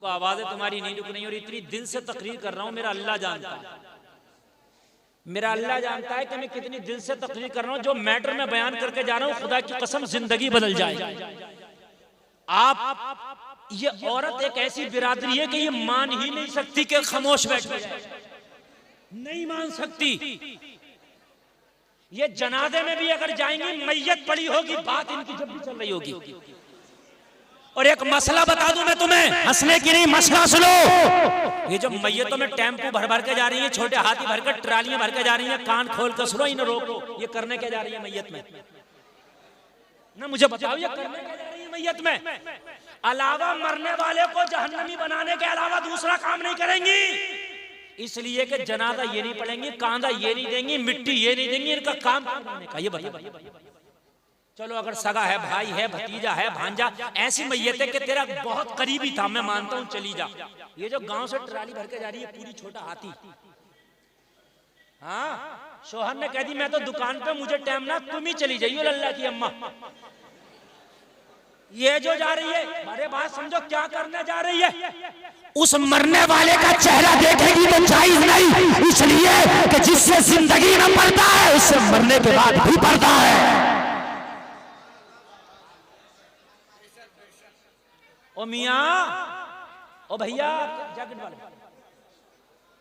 देखो आवाजें तुम्हारी नहीं रुक रही और इतनी दिल से तकरीर कर रहा हूं, मेरा अल्लाह जानता है, मेरा अल्लाह जानता है कि मैं कितनी दिल से तकरीर कर रहा हूं। जो मैटर मैं बयान करके जा रहा हूं, खुदा की कसम जिंदगी बदल जाएगी। आप ये औरत एक ऐसी बिरादरी है कि ये मान ही नहीं सकती कि खामोश बैठ जाए, नहीं मान सकती। ये जनाजे में भी अगर जाएंगी, मैयत पड़ी होगी, बात इनकी जब भी चल रही होगी। और एक मसला बता दूं मैं तुम्हें, हंसने की नहीं, मसला सुनो। ये जो मैयतों में टेम्पो भर भर के जा रही है, छोटे हाथी भर कर, ट्रालियां भर के जा रही है, कान खोल कर सुनो, इन्हें रोको। ये करने क्या जा रही है मैयत में? ना मुझे बताओ, ये करने क्या जा रही है मैयत में? अलावा मरने वाले को जहन्नमी बनाने के अलावा दूसरा काम नहीं करेंगी। इसलिए कि जनाजा ये नहीं पढ़ेंगी, कांधा ये नहीं देंगी, मिट्टी ये नहीं देंगी, इनका काम का ये बताओ। चलो अगर सगा है, भाई है, भतीजा है, भांजा, ऐसी मैयत है कि तेरा बहुत करीबी था, मैं मानता हूं, चली जा। ये जो गांव से ट्राली भर के जा रही है, पूरी छोटा हाथी, हाँ, शोहर ने कह दी मैं तो दुकान पे, मुझे टाइम ना, तुम ही चली जाइए अल्लाह की अम्मा। ये जो जा रही है, अरे बात समझो क्या करने जा रही है। उस मरने वाले का चेहरा देखेगी तो जायज नहीं, इसलिए कि जिससे जिंदगी में पर्दा है, उससे मरने के बाद भी पर्दा है। ओ मियाँ, ओ भैया, जैकेट वाले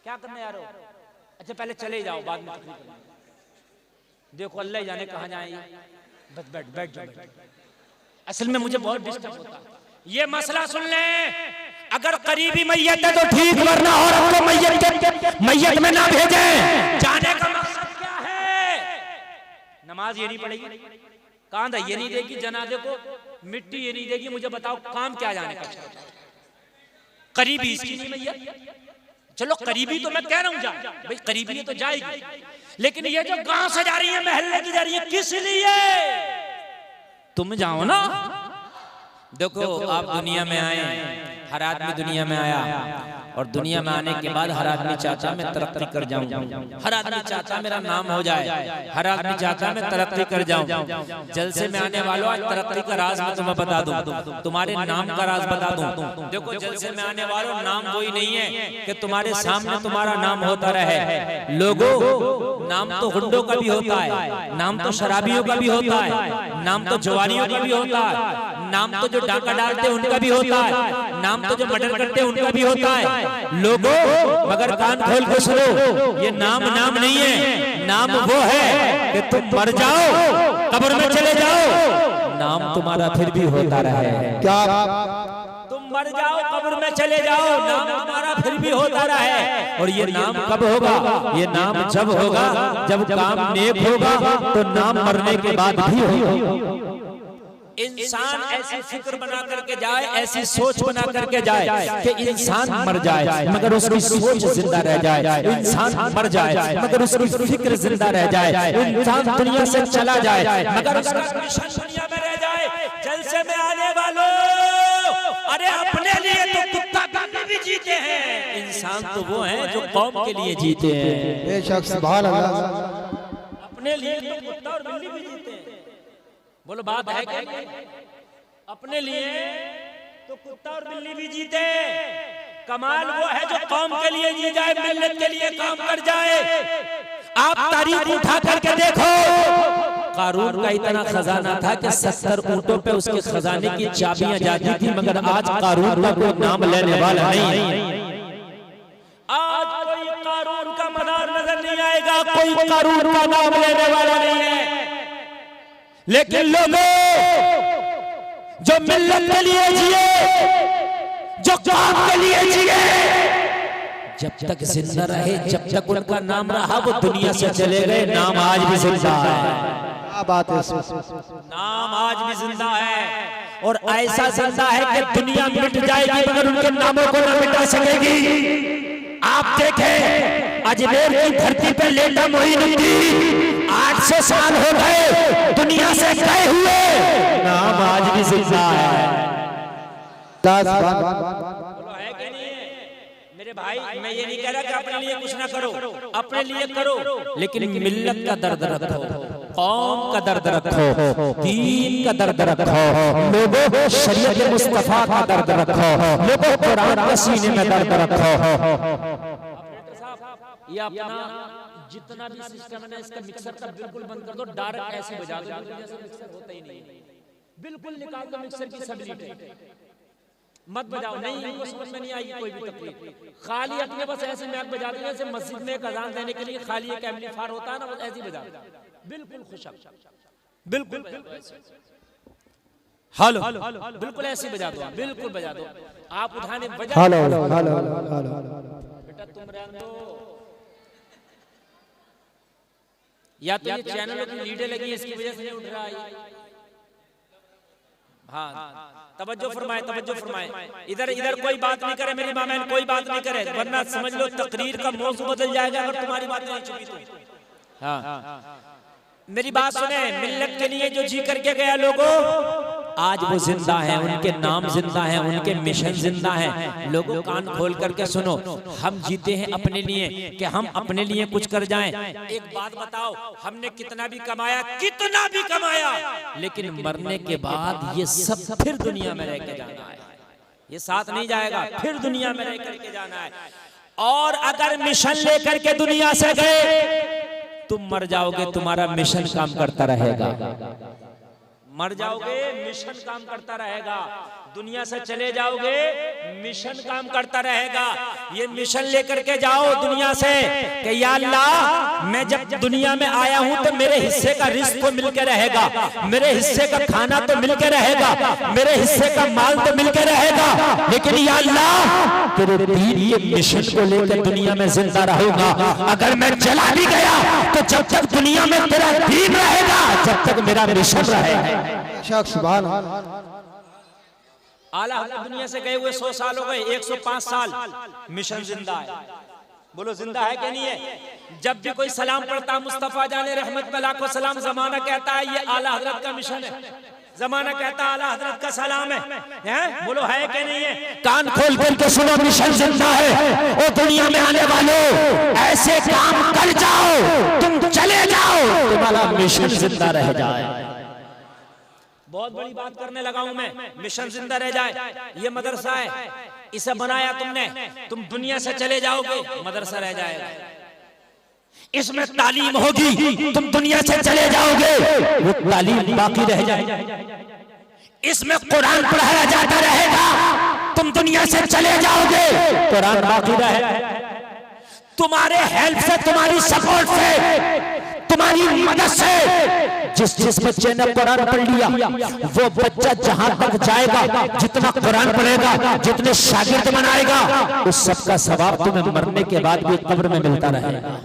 क्या करने जा रहे हो? अच्छा पहले चले जाओ, बाद में तकलीफ करेंगे। देखो अल्लाह जाने कहाँ जाए। बस बैठ बैठ जाओ। असल में मुझे बहुत डिस्टर्ब होता है। ये मसला सुन ले, अगर करीबी मैयत है तो ठीक, वरना औरत को मैयत में ना भेजें। जाने का मकसद क्या है? नमाज ये नहीं पढ़ेगी, कांधा ये नहीं देगी, जनाजे को मिट्टी ये नहीं देगी, मुझे बताओ काम क्या जाने का? करीबी इसकी नहीं मैयत। चलो करीबी तो मैं कह रहा हूं जा भाई, करीबी है तो जाएगी, लेकिन ये जो गांव से जा रही है, महल्ले की जा रही है, किस लिए? तुम जाओ ना। देखो आप दुनिया में आए, हर आदमी दुनिया में आया, और दुनिया में आने के बाद हर आदमी चाहता मैं तरक्की कर जाऊं, हर आदमी चाहता मेरा नाम हो जाए, हर आदमी चाहता मैं तरक्की कर जाऊं। जलसे में आने वालों, आज तरक्की का राज मैं तुम्हें बता दूं, तुम्हारे नाम का राज बता दूं। देखो जलसे में आने वालों, नाम वही नहीं है कि तुम्हारे सामने तुम्हारा नाम होता रहे। लोगों, नाम तो गुंडों का भी होता है, नाम तो शराबियों का भी होता है, नाम तो जवानियों का भी होता है, नाम तो जो डाका डालते हैं उनका भी होता है, नाम तो जो मर्डर करते हैं उनका भी होता है। लोगों, मगर कान खोल के सुनो, ये नाम नाम नहीं है, नाम वो है कि तुम मर जाओ, कब्र में चले जाओ, नाम तुम्हारा फिर भी होता रहे। क्या? तुम मर जाओ, कब्र में चले जाओ, नाम तुम्हारा फिर भी होता रहे। और ये नाम कब होगा? ये नाम जब होगा जब काम नेक होगा, तो नाम मरने के बाद भी होगा। इंसान ऐसी फिक्र बना करके जाए, ऐसी सोच बना करके जाए कि इंसान मर जाए मगर उसकी सोच जिंदा रह जाए, इंसान मर जाए मगर उसकी फिक्र जिंदा रह जाए, इंसान दुनिया से चला जाए मगर उसका मिशन दुनिया में रह जाए। जलसे में आने वालों, अरे अपने लिए तो कुत्ता बिल्ली भी जीते हैं, इंसान तो वो है जो कौम के लिए जीते हैं। बेशक, सुभान अल्लाह। अपने लिए तो कुत्ता और बिल्ली भी जीते हैं। बोलो बात है क्या? अपने लिए तो कुत्ता और बिल्ली भी जीते। कमाल वो है जो कौम के लिए जी जाए, मिल्लत के लिए काम कर जाए। आप तारीख उठा करके देखो, कारून का इतना खजाना था कि 70 ऊंटों पे उसके खजाने की चाबियां जाती थी, मगर आज कारून का कोई नाम लेने वाला नहीं। आज कोई कारून का मदार नजर नहीं आएगा, कोई कारून का नाम लेने वाला नहीं है। लेकिन लोगों, जो मिल्लत के लिए जिए, जो काम के लिए जिए, जब तक जिंदा रहे, जब तक उनका नाम रहा, वो दुनिया से चले गए, नाम आज भी जिंदा है। क्या बात है? नाम आज भी जिंदा है, और ऐसा जिंदा है कि दुनिया मिट जाएगी मगर उनके नामों को न मिटा सकेगी। आप देखें, अजमेर की धरती पर लेटा मोइनुद्दीन 800 साल हो गए दुनिया से गए हुए, नाम आज भी जिंदा है। है कि नहीं है? मेरे भाई, मैं ये नहीं कह रहा कि अपने लिए कुछ ना करो, अपने लिए करो, लेकिन मिल्लत का दर्द रखो। कौम का दर्द रखो, दीन का दर्द रखो, लोगों शरीयत मुस्तफा का दर्द रखो, लोगों कुरान का सीने में दर्द रखो। ये अपना जितना भी सिस्टम है ना, इसका मिक्सर का बिल्कुल बंद कर दो, डायरेक्ट ऐसे बजा दो जैसे मिक्सर होता ही नहीं, बिल्कुल निकाल दो मिक्सर की स्टेबिलिटी, मत बजाओ। नहीं, इनको समझ में नहीं आएगी कोई भी तकलीफ। खाली अपने बस ऐसे मैक बजा दो जैसे मस्जिद में एक अजान देने के लिए खाली एक एम्पलीफायर होता है ना, बस ऐसे ही बजा दो, बिल्कुल खुशक, बिल्कुल हेलो, बिल्कुल ऐसे बजा दो, बिल्कुल बजा दो। आप उठाने बजा, हेलो हेलो हेलो, बेटा तुम रहने दो, या तो ये चैनलों की लीडें लगी है इसकी वजह से नहीं उठ रहा है। हाँ, तवज्जो फरमाए, तवज्जो फरमाए। इधर इधर कोई बात नहीं करे मेरी मामैन, कोई बात नहीं करे, वरना समझ लो तकरीर का मौजू बदल जाएगा अगर तुम्हारी बात नहीं चुकी तो। हाँ, मेरी बात सुने, मिल्लत के लिए जो जी करके गया लोगों, आज वो जिंदा है, उनके नाम जिंदा है, उनके मिशन जिंदा है। लोगों कान खोल करके सुनो, हम जीते हैं अपने लिए कि हम अपने लिए कुछ कर जाएं। एक बात बताओ, हमने कितना भी कमाया, कितना भी कमाया, लेकिन मरने के बाद ये सब फिर दुनिया में रह के जाना है, ये साथ नहीं जाएगा, फिर दुनिया में रह करके जाना है। और अगर मिशन लेकर के दुनिया से गए, तुम मर जाओगे, तुम्हारा मिशन काम करता रहेगा। मर जाओगे, मिशन काम करता रहेगा। दुनिया से चले जाओगे, मिशन काम करता रहेगा। ये मिशन लेकर के जाओ दुनिया से कि या अल्लाह, मैं जब दुनिया में आया हूं तो मेरे हिस्से का रिस्क तो मिलके रहेगा, मेरे हिस्से का खाना तो मिलके रहेगा, मेरे हिस्से का माल तो मिलके रहेगा, लेकिन या अल्लाह तेरे दीन के मिशन को लेकर दुनिया में जिंदा रहूंगा। अगर मैं चला भी गया तो जब तक दुनिया में तेरा दीन रहेगा, जब तक मेरा मिशन रहेगा। सुभान आला हज़रत दुनिया से गए हुए 100 साल हो गए, 105 साल, मिशन जिंदा है। बोलो जिंदा है कि नहीं है? जब भी कोई सलाम पढ़ता मुस्तफा जाने रहमत पे लाखों सलाम, जमाना कहता है ये आला हज़रत का मिशन है, जमाना कहता है आला हज़रत का सलाम है। बोलो है कि नहीं है? कान खोल करके सुनो, मिशन जिंदा है। ओ दुनिया में आने वालों, ऐसे काम कर जाओ, तुम चले जाओ, तुम्हारा मिशन जिंदा रह जाए। बहुत बड़ी बात करने लगा हूं मैं, मिशन जिंदा रह जाए। ये मदरसा है, इसे बनाया तुमने, तुम दुनिया से चले जाओगे, मदरसा रह जाएगा। इसमें तालीम होगी, तुम दुनिया से चले जाओगे, वो तालीम बाकी रह जाएगी। इसमें कुरान पढ़ाया जाता रहेगा, तुम दुनिया से चले जाओगे, कुरान बाकी रहेगा। तुम्हारे हेल्प से, तुम्हारी सपोर्ट से, तुम्हारी मदद से, जिस बच्चे ने कुरान पढ़ लिया, वो बच्चा जहां तक जाएगा, जितना कुरान पढ़ेगा, जितने शागिर्द बनाएगा, उस सबका सवाब तुम्हें मरने के बाद भी कब्र में मिलता रहेगा।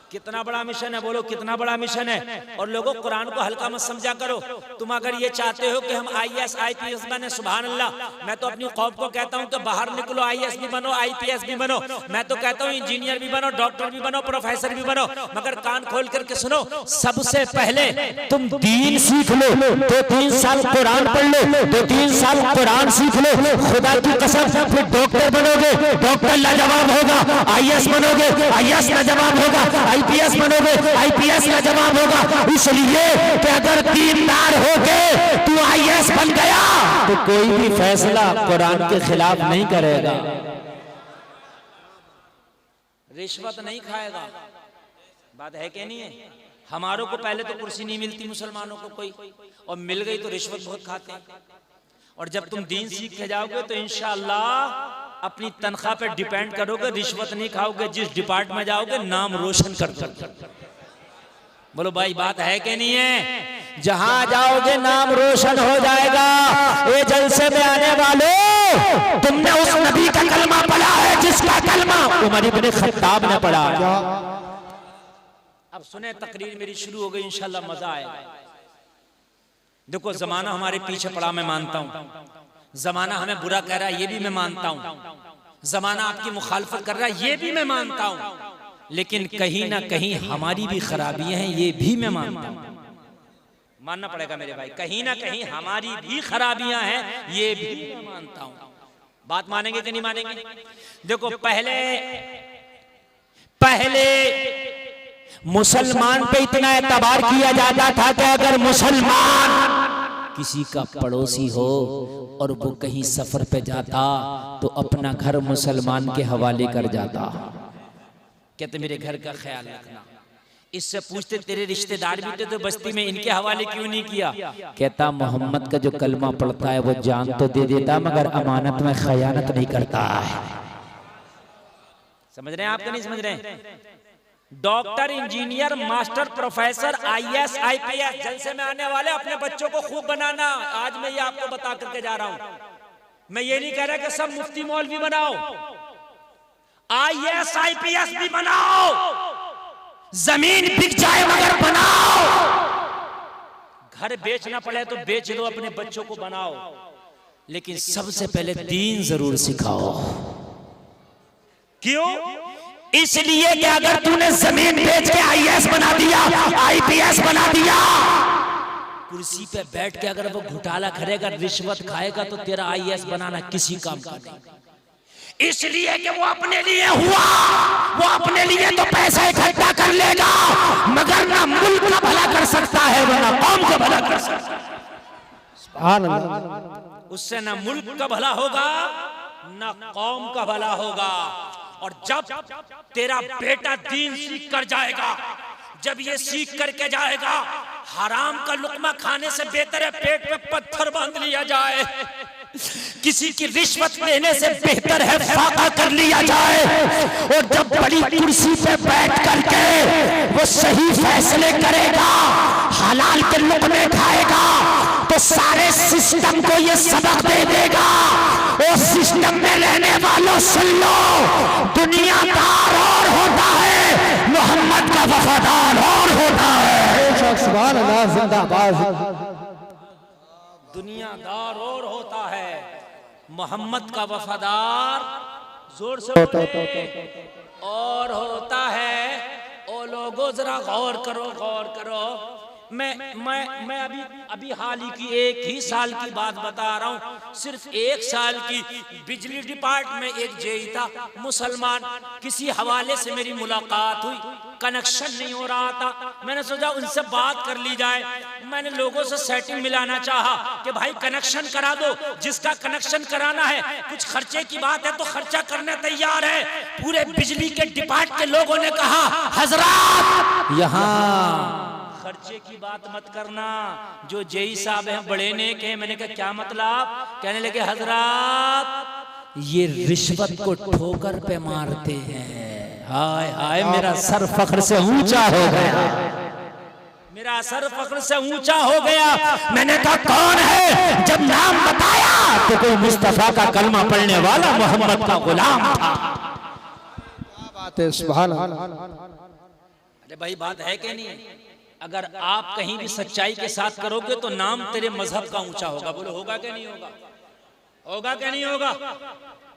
कितना बड़ा मिशन है, बोलो कितना बड़ा मिशन है। और लोगों, कुरान को हल्का मत समझा करो। तुम अगर ये चाहते हो कि हम IAS IPS बने, सुभान अल्लाह, मैं तो अपनी कौम को कहता हूं कि बाहर निकलो, IAS भी बनो, IPS भी बनो, मैं तो कहता हूं इंजीनियर भी बनो, डॉक्टर भी बनो, प्रोफेसर भी बनो, मगर कान खोल करके सुनो, सबसे पहले तुम दीन सीख लो, 2-3 साल कुरान पढ़ लो, 2-3 साल कुरान सीख लो, खुदा की कसम, फिर डॉक्टर बनोगे, डॉक्टर लाजवाब होगा, IAS बनोगे, IAS लाजवाब होगा, IPS बनोगे, IPS लाजवाब होगा। इसलिए कि अगर दीनदार होके तू IAS बन गया तो कोई भी फैसला कुरान के खिलाफ नहीं करेगा, रिश्वत नहीं खाएगा। बात है कि नहीं है? हमारों को पहले तो कुर्सी नहीं मिलती मुसलमानों को कोई, और मिल गई तो रिश्वत बहुत खाते हैं। और जब तुम दीन सीख के जाओगे तो इंशाअल्लाह अपनी तनख्वाह पे डिपेंड करोगे, रिश्वत नहीं खाओगे, जिस डिपार्टमेंट में जाओगे नाम रोशन कर दो। बोलो भाई, बात है कि नहीं है? जहां जाओगे नाम रोशन हो जाएगा। ये जलसे में आने वालों, तुमने उस नबी का कलमा पढ़ा है जिसका कलमा उमर इब्न खत्ताब ने पढ़ा। अब सुने, तकरीर मेरी शुरू हो गई, इंशाल्लाह मजा आएगा। देखो, जमाना हमारे पीछे पड़ा, मैं मानता हूं। जमाना हमें बुरा कह रहा है, ये भी मैं मानता हूं। जमाना आपकी मुखालफत कर रहा है, ये भी मैं मानता हूं। लेकिन कहीं ना कहीं हमारी भी खराबियां हैं, ये भी मैं मानता हूं। मानना पड़ेगा मेरे भाई, कहीं ना कहीं हमारी भी खराबियां हैं, ये भी मैं मानता हूं। बात मानेंगे कि नहीं मानेंगे? देखो, पहले मुसलमान पे इतना एतबार किया जाता था कि अगर मुसलमान किसी का पड़ोसी हो और वो कहीं सफर पे जाता तो अपना घर मुसलमान के हवाले कर जाता। कहते मेरे घर का ख्याल रखना। इससे पूछते तेरे रिश्तेदार भी तो बस्ती में, इनके हवाले क्यों नहीं किया? कहता मोहम्मद का जो कलमा पढ़ता है वो जान तो दे देता मगर अमानत में खयानत नहीं करता है। समझ रहे हैं? आपको नहीं समझ रहे हैं? Doctor, engineer, master, professor, IAS, IPS जलसे में आने वाले अपने बच्चों को खूब बनाना। आज मैं ये आपको बता करके जा रहा हूं। मैं ये नहीं कह रहा कि सब मुफ्ती मौलवी बनाओ, आईएएस आईपीएस भी बनाओ, जमीन बिक जाए मगर बनाओ। घर बेचना पड़े तो बेच दो, अपने बच्चों को बनाओ, लेकिन सबसे पहले दीन जरूर सिखाओ। क्यों? इसलिए कि अगर तूने जमीन बेच के आईएएस बना दिया, आईपीएस बना दिया, कुर्सी पे बैठ के अगर वो घोटाला करेगा, रिश्वत खाएगा, तो तेरा आईएएस बनाना किसी काम का नहीं। इसलिए कि वो अपने लिए हुआ, वो अपने लिए तो पैसा इकट्ठा कर लेगा मगर ना मुल्क का भला कर सकता है ना कौम का भला कर सकता है। सुभान अल्लाह। उससे ना मुल्क का भला होगा ना कौम का भला होगा। और जब तेरा बेटा दीन सीख कर जाएगा, जब ये सीख करके जाएगा, हराम का लुकमा खाने से बेहतर है पेट पे पत्थर बांध लिया जाए, किसी की रिश्वत लेने से बेहतर है फाका कर लिया जाए। और जब बड़ी कुर्सी पे बैठ करके वो सही फैसले करेगा, हलाल के लुकमे खाएगा, तो सारे सिस्टम को ये सबक दे देगा। और सिस्टम में रहने वालों सुन लो, दुनियादार और होता है, मोहम्मद का वफादार और होता है। सुभान अल्लाह, जिंदाबाद। दुनियादार और होता है, मोहम्मद का वफादार जोर से और होता है। ओ लोगों जरा गौर करो, गौर करो। मैं अभी हाल ही की 1 ही साल की बात बता रहा हूँ। सिर्फ 1 साल की बिजली डिपार्टमेंट में एक जेई था मुसलमान, किसी हवाले से मेरी मुलाकात हुई, कनेक्शन नहीं हो रहा था। मैंने सोचा उनसे बात कर ली जाए। मैंने लोगों से सेटिंग मिलाना चाहा कि भाई कनेक्शन करा दो, जिसका कनेक्शन कराना है, कुछ खर्चे की बात है तो खर्चा करने तैयार है। पूरे बिजली के डिपार्टमेंट के लोगों ने कहा हजरात यहाँ खर्चे की बात मत करना, जो जेई साहब हैं बड़े नेक हैं। मैंने कहा क्या मतलब? कहने लगे हजरात ये रिश्वत को ठोकर पे मारते हैं। हाय हाय, मेरा सर फख्र से ऊंचा हो गया, मेरा सर फख्र से ऊंचा हो गया। मैंने कहा कौन है? जब नाम बताया तो कोई मुस्तफा का कलमा पढ़ने वाला मोहम्मद का गुलाम था। क्या बात है, सुभान अल्लाह। अरे भाई बात है कि नहीं? अगर आप कहीं भी सच्चाई के साथ करोगे तो नाम तेरे मजहब का ऊंचा होगा। बोलो होगा क्या नहीं होगा? होगा क्या नहीं होगा?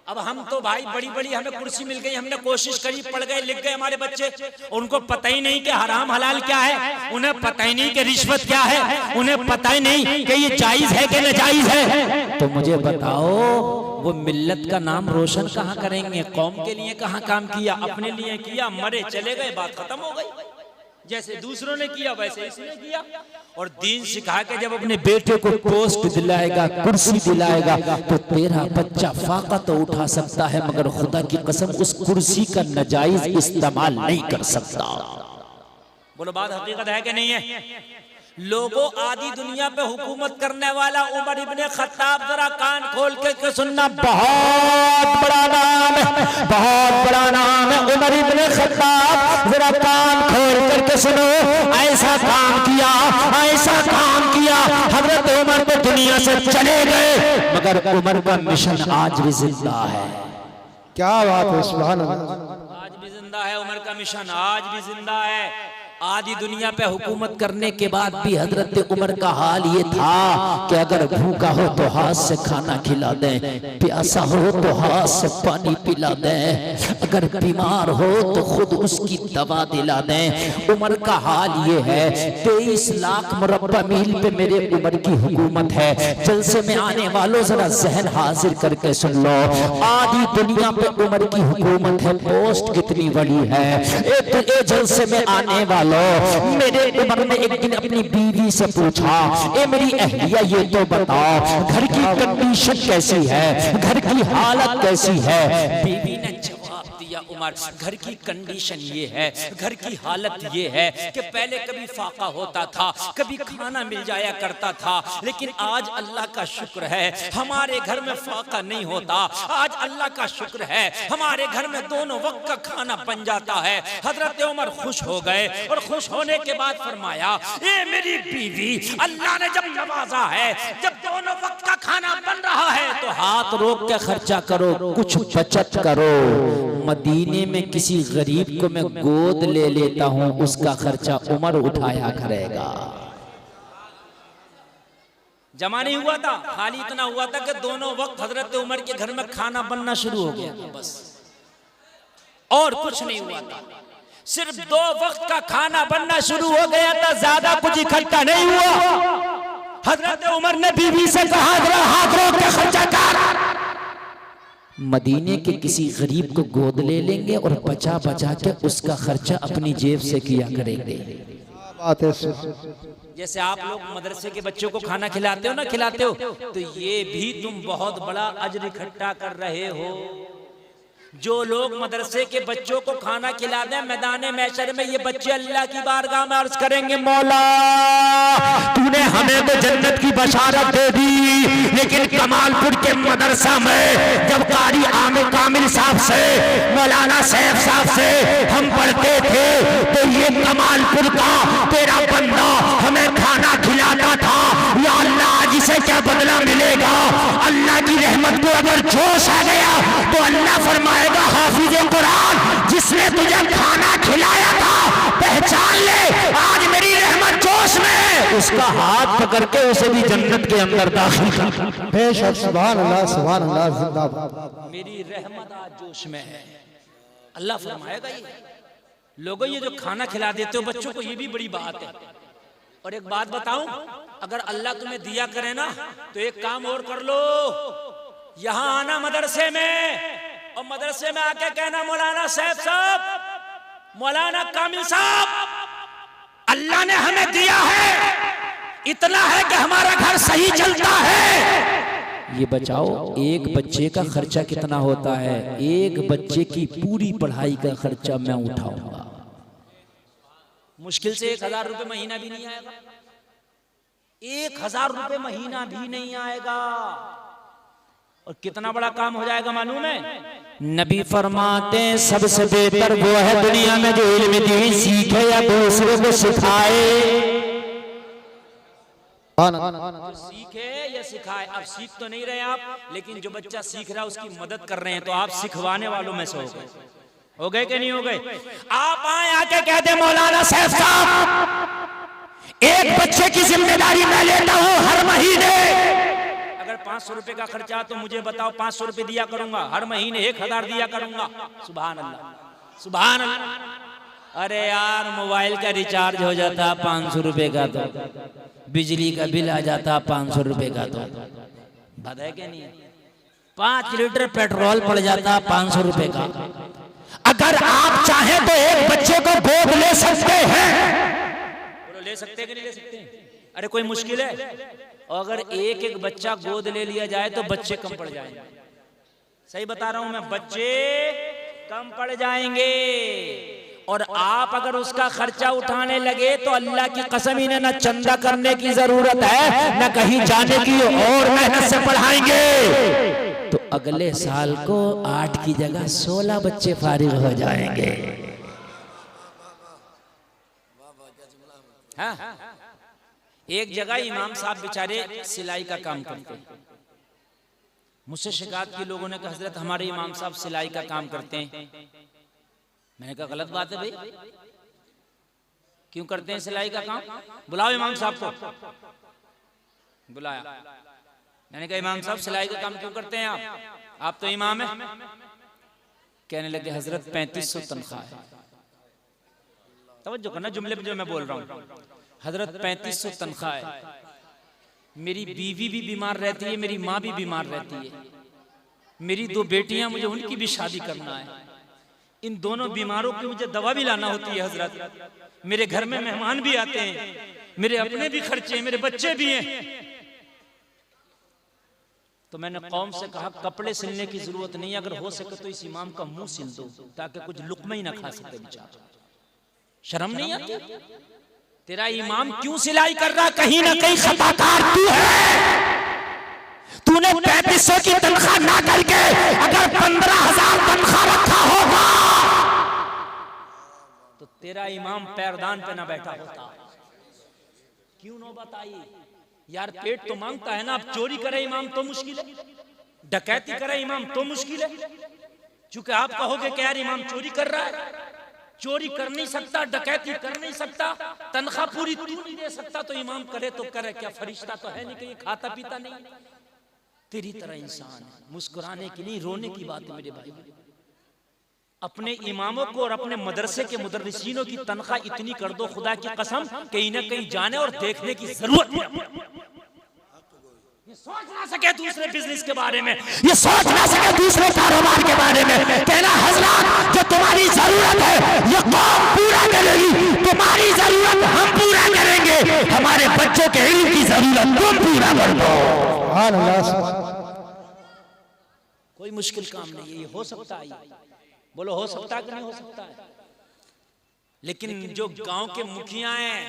अब हम तो भाई बड़ी बड़ी हमें कुर्सी मिल गई, हमने कोशिश करी, पढ़ गए, लिख गए हमारे बच्चे, और उनको पता ही नहीं कि हराम हलाल क्या है, उन्हें पता ही नहीं कि रिश्वत क्या है, उन्हें पता ही नहीं कि ये जायज है कि नाजायज है। तो मुझे बताओ वो मिल्लत का नाम रोशन कहाँ करेंगे? कौम के लिए कहाँ काम किया? अपने लिए किया, मरे चले गए, बात खत्म हो गई। जैसे दूसरों ने किया वैसे इसने किया। और दीन सिखा के जब अपने बेटे को पोस्ट दिलाएगा, कुर्सी दिलाएगा, तो तेरा बच्चा फाका तो उठा सकता है मगर खुदा की कसम उस कुर्सी का नाजायज इस्तेमाल नहीं कर सकता। बोलो बात हकीकत है कि नहीं है? लोगों आदि दुनिया पे हुकूमत करने वाला उमर इब्ने खत्ताब, जरा कान खोल के सुनना, बहुत बड़ा नाम है, बहुत बड़ा नाम है उमर इब्ने खत्ताब। जरा कान खोल करके सुनो, ऐसा काम किया, ऐसा काम किया, हजरत उमर तो दुनिया से चले गए मगर उमर का मिशन आज भी जिंदा है। क्या बात है, सुभान अल्लाह। आज भी जिंदा है उमर का मिशन, आज भी जिंदा है। आधी दुनिया पे हुकूमत करने के बाद भी हजरत उमर का हाल ये था कि अगर भूखा हो तो हाथ से खाना खिला दें, प्यासा हो तो हाथ से पानी पिला दें, अगर बीमार हो तो खुद उसकी दवा दिला दें। उमर का हाल ये है। 23 लाख मुरब्बा मील पे मेरे उमर की हुकूमत है। जलसे में आने वालों जरा जहन हाजिर करके सुन लो, आधी दुनिया पे उमर की हुकूमत है। पोस्ट कितनी बड़ी है। एक जलसे में आने वालों, मेरे उमर ने एक दिन अपनी बीवी से पूछा, ए मेरी अहलिया ये तो बताओ घर की कंडीशन कैसी है, घर की हालत कैसी है। बीवी ने जवाब दिया, उमर घर की कंडीशन ये है, घर की हालत ये है कि पहले कभी फाका होता था, कभी खाना मिल जाया करता था, लेकिन आज अल्लाह का शुक्र है हमारे घर में फाका नहीं होता। आज अल्लाह का शुक्र है हमारे घर में दोनों वक्त का खाना बन जाता है। हजरत उमर खुश हो गए और खुश होने के बाद फरमाया, ए मेरी बीवी, अल्लाह ने जब नवाजा है, जब दोनों वक्त का खाना बन रहा है तो हाथ रोक के खर्चा करो, कुछ बचत करो। मदीने में किसी गरीब को मैं गोद ले लेता हूं, उसका खर्चा उमर उठाया करेगा। जमा नहीं हुआ था, खाली इतना हुआ था कि दोनों वक्त हजरत उमर के घर में खाना बनना शुरू हो गया था, बस और कुछ नहीं हुआ था। सिर्फ 2 वक्त का खाना बनना शुरू हो गया था, ज्यादा कुछ इकट्ठा नहीं हुआ। हजरत उमर ने बीवी से कहा, हाथ रोक के खर्चा कर। मदीने के किसी गरीब को गोद ले लेंगे और बचा बचा के उसका खर्चा अपनी जेब से किया करेंगे। बात है। जैसे आप लोग मदरसे के बच्चों को खाना खिलाते हो ना, खिलाते हो, तो ये भी तुम बहुत बड़ा अजर इकट्ठा कर रहे हो। जो लोग मदरसे के बच्चों को खाना खिला दें, मैदान महशर में ये बच्चे अल्लाह की बारगाह में अर्ज करेंगे, मौला तूने हमें तो जन्नत की बशारत दे दी, लेकिन कमालपुर के मदरसा में जब कारी आमिर कामिल साहब से, मौलाना सैफ साहब से हम पढ़ते थे तो ये कमालपुर का तेरा बंदा हमें खाना खिलाता था। या अल्लाह, आज इसे क्या बदला मिलेगा? अल्लाह की रहमत को अगर जोश आ गया तो अल्लाह फरमाएगा, हाफिज कुरान जिसने तुझे खाना खिलाया था पहचान ले, आज मेरी रहमत जोश में है, उसका हाथ पकड़ के उसे भी जन्नत के अंदर दाखिल कर। बेशक, सुभान अल्लाह, सुभान अल्लाह, जिंदाबाद। मेरी रहमत आज जोश में है, अल्लाह फरमाएगा। ये लोगों, ये जो खाना खिला देते हो बच्चों को, ये भी बड़ी बात है। और एक बात बताऊं, अगर अल्लाह तुम्हें दिया करे ना तो एक काम और कर लो, यहां आना मदरसे में, और मदरसे में आके कहना, मौलाना सैफ साहब, मौलाना कामिल साहब, अल्लाह ने हमें दिया है, इतना है कि हमारा घर सही चलता है। ये बचाओ, एक बच्चे का खर्चा कितना होता है? एक बच्चे की पूरी पढ़ाई का खर्चा मैं उठाऊंगा। मुश्किल से 1000 रुपए महीना भी नहीं आएगा, 1000 रुपए महीना भी नहीं आएगा। और कितना बड़ा काम हो जाएगा मालूम है? नबी फरमाते सबसे बेहतर वो है दुनिया में जो इल्म दीन सीखे या दूसरों को सिखाए। सीखे या सिखाए, अब सीख तो नहीं रहे आप, लेकिन जो बच्चा सीख रहा है उसकी मदद कर रहे हैं, तो आप सिखवाने वालों में से हो गए कि नहीं हो गए? आप आए आके कह दे, मौलाना सैफ साहब, एक बच्चे की जिम्मेदारी मैं लेता हूँ हर महीने। अगर 500 रुपए का खर्चा तो मुझे बताओ, 500 रुपए दिया करूंगा हर महीने, 1000 दिया करूंगा। सुभान अल्लाह, सुभान अल्लाह। अरे यार, मोबाइल का रिचार्ज हो जाता 500 रुपए का, तो बिजली का बिल आ जाता 500 रुपए का, तो बात है कि नहीं? 5 लीटर पेट्रोल पड़ जाता 500 रुपए का। अगर आप चाहें तो एक बच्चे को गोद ले सकते हैं। ले सकते कि नहीं ले सकते? अरे कोई मुश्किल है? अगर एक एक बच्चा गोद ले लिया जाए तो बच्चे कम पड़ जाएंगे। सही बता रहा हूं मैं, बच्चे कम पड़ जाएंगे। और आप अगर उसका खर्चा उठाने लगे तो अल्लाह की कसम, इन्हें ना चंदा करने की जरूरत है, न कहीं जाने की, और मेहनत से पढ़ाएंगे तो अगले साल को 8 की जगह 16 बच्चे फारिग हो जाएंगे। हाँ? एक जगह इमाम साहब बेचारे सिलाई का काम करते हैं, मुझसे शिकायत की लोगों ने कहा, हजरत हमारे इमाम साहब सिलाई का काम करते हैं। मैंने कहा गलत बात है भाई, क्यों करते हैं सिलाई का काम? बुलाओ इमाम साहब को। बुलाया, मैंने कहा इमाम साहब सिलाई का काम क्यों करते हैं आप तो इमाम हैं। कहने लगे हजरत 3500 तनख्वाह है। तवज्जो करना जुमले पे जो मैं बोल रहा हूँ। हजरत 3500 तनख्वाह है, मेरी बीवी भी बीमार रहती है, मेरी माँ भी बीमार रहती है, मेरी 2 बेटियां, मुझे उनकी भी शादी करना है, इन दोनों बीमारों की मुझे दवा भी लाना होती है हजरत, मेरे घर में मेहमान भी आते हैं, मेरे अपने भी खर्चे हैं, मेरे बच्चे भी हैं। तो मैंने कौम से कहा कपड़े सिलने की जरूरत नहीं, अगर हो सके तो इस इमाम का मुंह सिल दो ताकि कुछ लुकमा ही ना खा सके बेचारा। शर्म नहीं आती? तेरा इमाम क्यों सिलाई कर रहा? कहीं ना कहीं खताकार तू है। तूने 3500 की तनख्वाह ना करके अगर 15,000 तनख्वाह रखा होगा तो तेरा इमाम पैरदान पे ना बैठा होता। क्यों नौबत आई? यार पेट तो मांगता है ना। अब चोरी करे इमाम तो मुश्किल है, डकैती करे इमाम तो मुश्किल है। चूंकि आप कहोगे कि यार इमाम चोरी कर रहा है, चोरी कर नहीं सकता, डकैती कर नहीं सकता, तनख्वाह पूरी तू नहीं दे सकता, तो इमाम करे तो करे क्या? फरिश्ता तो है नहीं कि खाता पीता नहीं। तेरी तरह इंसान है, मुस्कुराने की नहीं रोने की बात है मेरे भाई। अपने इमामों को और अपने मदरसे के मुदर्रिसीनों की तनख्वाह इतनी कर दो खुदा की कसम कहीं ना कहीं जाने और देखने की जरूरत है। ये सोच ना सके दूसरे बिजनेस के बारे में, ये सोच ना सके दूसरे कारोबार के बारे में। कहना हजरत जो तुम्हारी जरूरत है ये कौम पूरा करेगी, तुम्हारी जरूरत हम पूरा करेंगे, हमारे बच्चों के इल्म की जरूरत तुम पूरा कर दो। कोई मुश्किल काम नहीं है, ये हो सकता है। बोलो हो सकता है कि नहीं हो सकता है? लेकिन जो गांव के मुखिया हैं,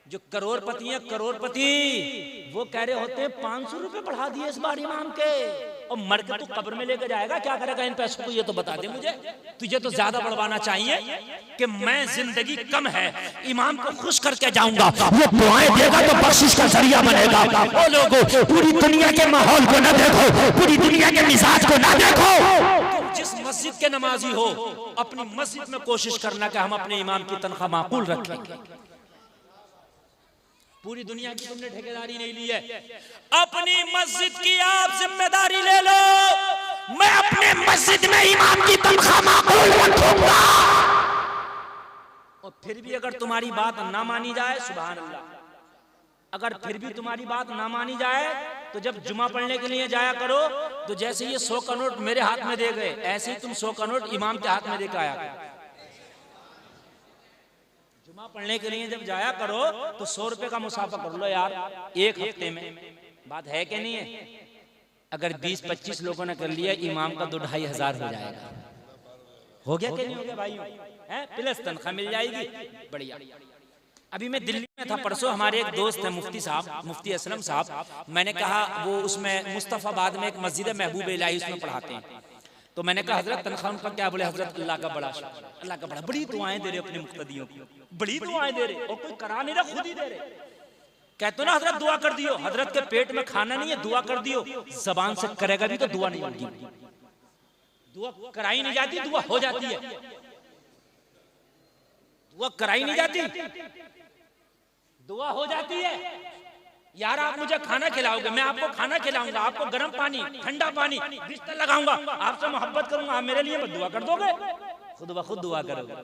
जो करोड़पति हैं, करोड़पति, वो कह रहे होते हैं 500 रुपए बढ़ा दिए इस बार इमाम के, और मर के तू कब्र में लेकर जाएगा, क्या करेगा इन पैसों को? ये तो बता दे मुझे। तुझे तो ज्यादा बढ़वाना चाहिए कि मैं जिंदगी कम है, इमाम को खुश करके जाऊंगा, वो दुआएं देगा तो बख्शिश का जरिया बनेगा। ओ लोगों, पूरी दुनिया के माहौल को ना देखो, पूरी दुनिया के मिजाज को ना देखो। जिस मस्जिद के नमाजी हो अपनी मस्जिद में कोशिश करना कि हम अपने इमाम की तनख्वाह माकूल रखेंगे। पूरी दुनिया की तुमने ठेकेदारी नहीं ली है, अपनी मस्जिद की आप जिम्मेदारी ले लो। मैं अपने मस्जिद में इमाम की तनख्वाह माकूल रखूंगा। और फिर भी अगर तुम्हारी बात ना मानी जाए, सुभान अल्लाह, अगर फिर भी तुम्हारी बात ना मानी जाए तो जब जुमा पढ़ने के लिए जाया करो तो जैसे ये 100 का नोट मेरे हाथ में दे गए, ऐसे ही तुम 100 का नोट इमाम के हाथ में देकर आया करो। जुमा पढ़ने के लिए जब जाया करो तो 100 रुपए का मुसाफा कर लो यार, एक हफ्ते में। बात है कि नहीं है? अगर 20-25 लोगों ने कर लिया, इमाम का 2-2,500 हो जाएगा। हो गया कि नहीं हो गया भाइयों? प्लस तनख्वाह मिल जाएगी, बढ़िया। अभी मैं दिल्ली में था परसों, हमारे एक दोस्त है मुफ्ती साहब, मुफ्ती असलम साहब, मैंने कहा वो उसमें मुस्तफाबाद में एक मस्जिद है महबूब इलाही, उसमें पढ़ाते हैं। तो मैंने कहा हजरत तनख्वाह उनका क्या? बोले हजरत अल्लाह का बड़ा शुक्र, अल्लाह का बड़ा, बड़ी दुआएं दे रहे अपने मुक्तदियों को, बड़ी दुआएं दे रहे, और कोई करा नहीं रहा, खुद ही दे रहे। कहते ना हजरत दुआ कर दियो, हजरत के पेट में खाना नहीं है, दुआ कर दियो। जबान से करेगा भी तो दुआ नहीं होगी, दुआ कराई नहीं जाती, दुआ हो जाती है। दुआ कराई नहीं जाती, दुआ हो जाती है। यार आप मुझे खाना खिलाओगे, मैं आपको खाना खिलाऊंगा, आपको गर्म पानी, ठंडा पानी, बिस्तर लगाऊंगा, आपसे मोहब्बत करूंगा, आप मेरे लिए दुआ कर दोगे? खुद ब खुद दुआ करोगे,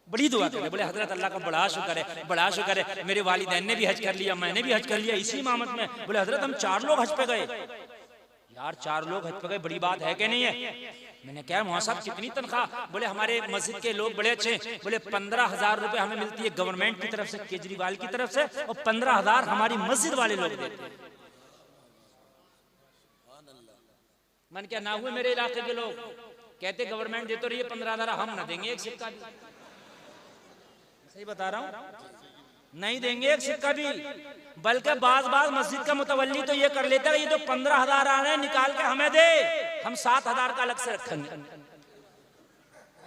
बड़ी दुआ करोगे। बोले हजरत अल्लाह का बड़ा शुक्र है, बड़ा शुक्र है, मेरे वालिदैन ने भी हज कर लिया, मैंने भी हज कर लिया इसी इमामत में। बोले हजरत हम 4 लोग हज पे गए। यार 4 लोग हज पे गए, बड़ी बात है कि नहीं है? मैंने कहा वहां साहब कितनी तनख्वाह? बोले हमारे मस्जिद के लोग बड़े अच्छे, बोले 15,000 रुपए हमें मिलती है गवर्नमेंट की तरफ से, केजरीवाल की तरफ से, और 15,000 हमारी मस्जिद वाले लोग देते हैं। मन क्या ना हुए मेरे इलाके के लोग कहते गवर्नमेंट दे तो रही है 15,000, हम ना देंगे एक सिक्का भी। सही बता रहा हूं, नहीं देंगे एक सिक्का भी। बल्कि बाज मस्जिद का मुतवल्ली तो ये कर लेता है, ये जो 15,000 आ रहे हैं निकाल के हमें दे, हम 7,000 का अलग से रखेंगे।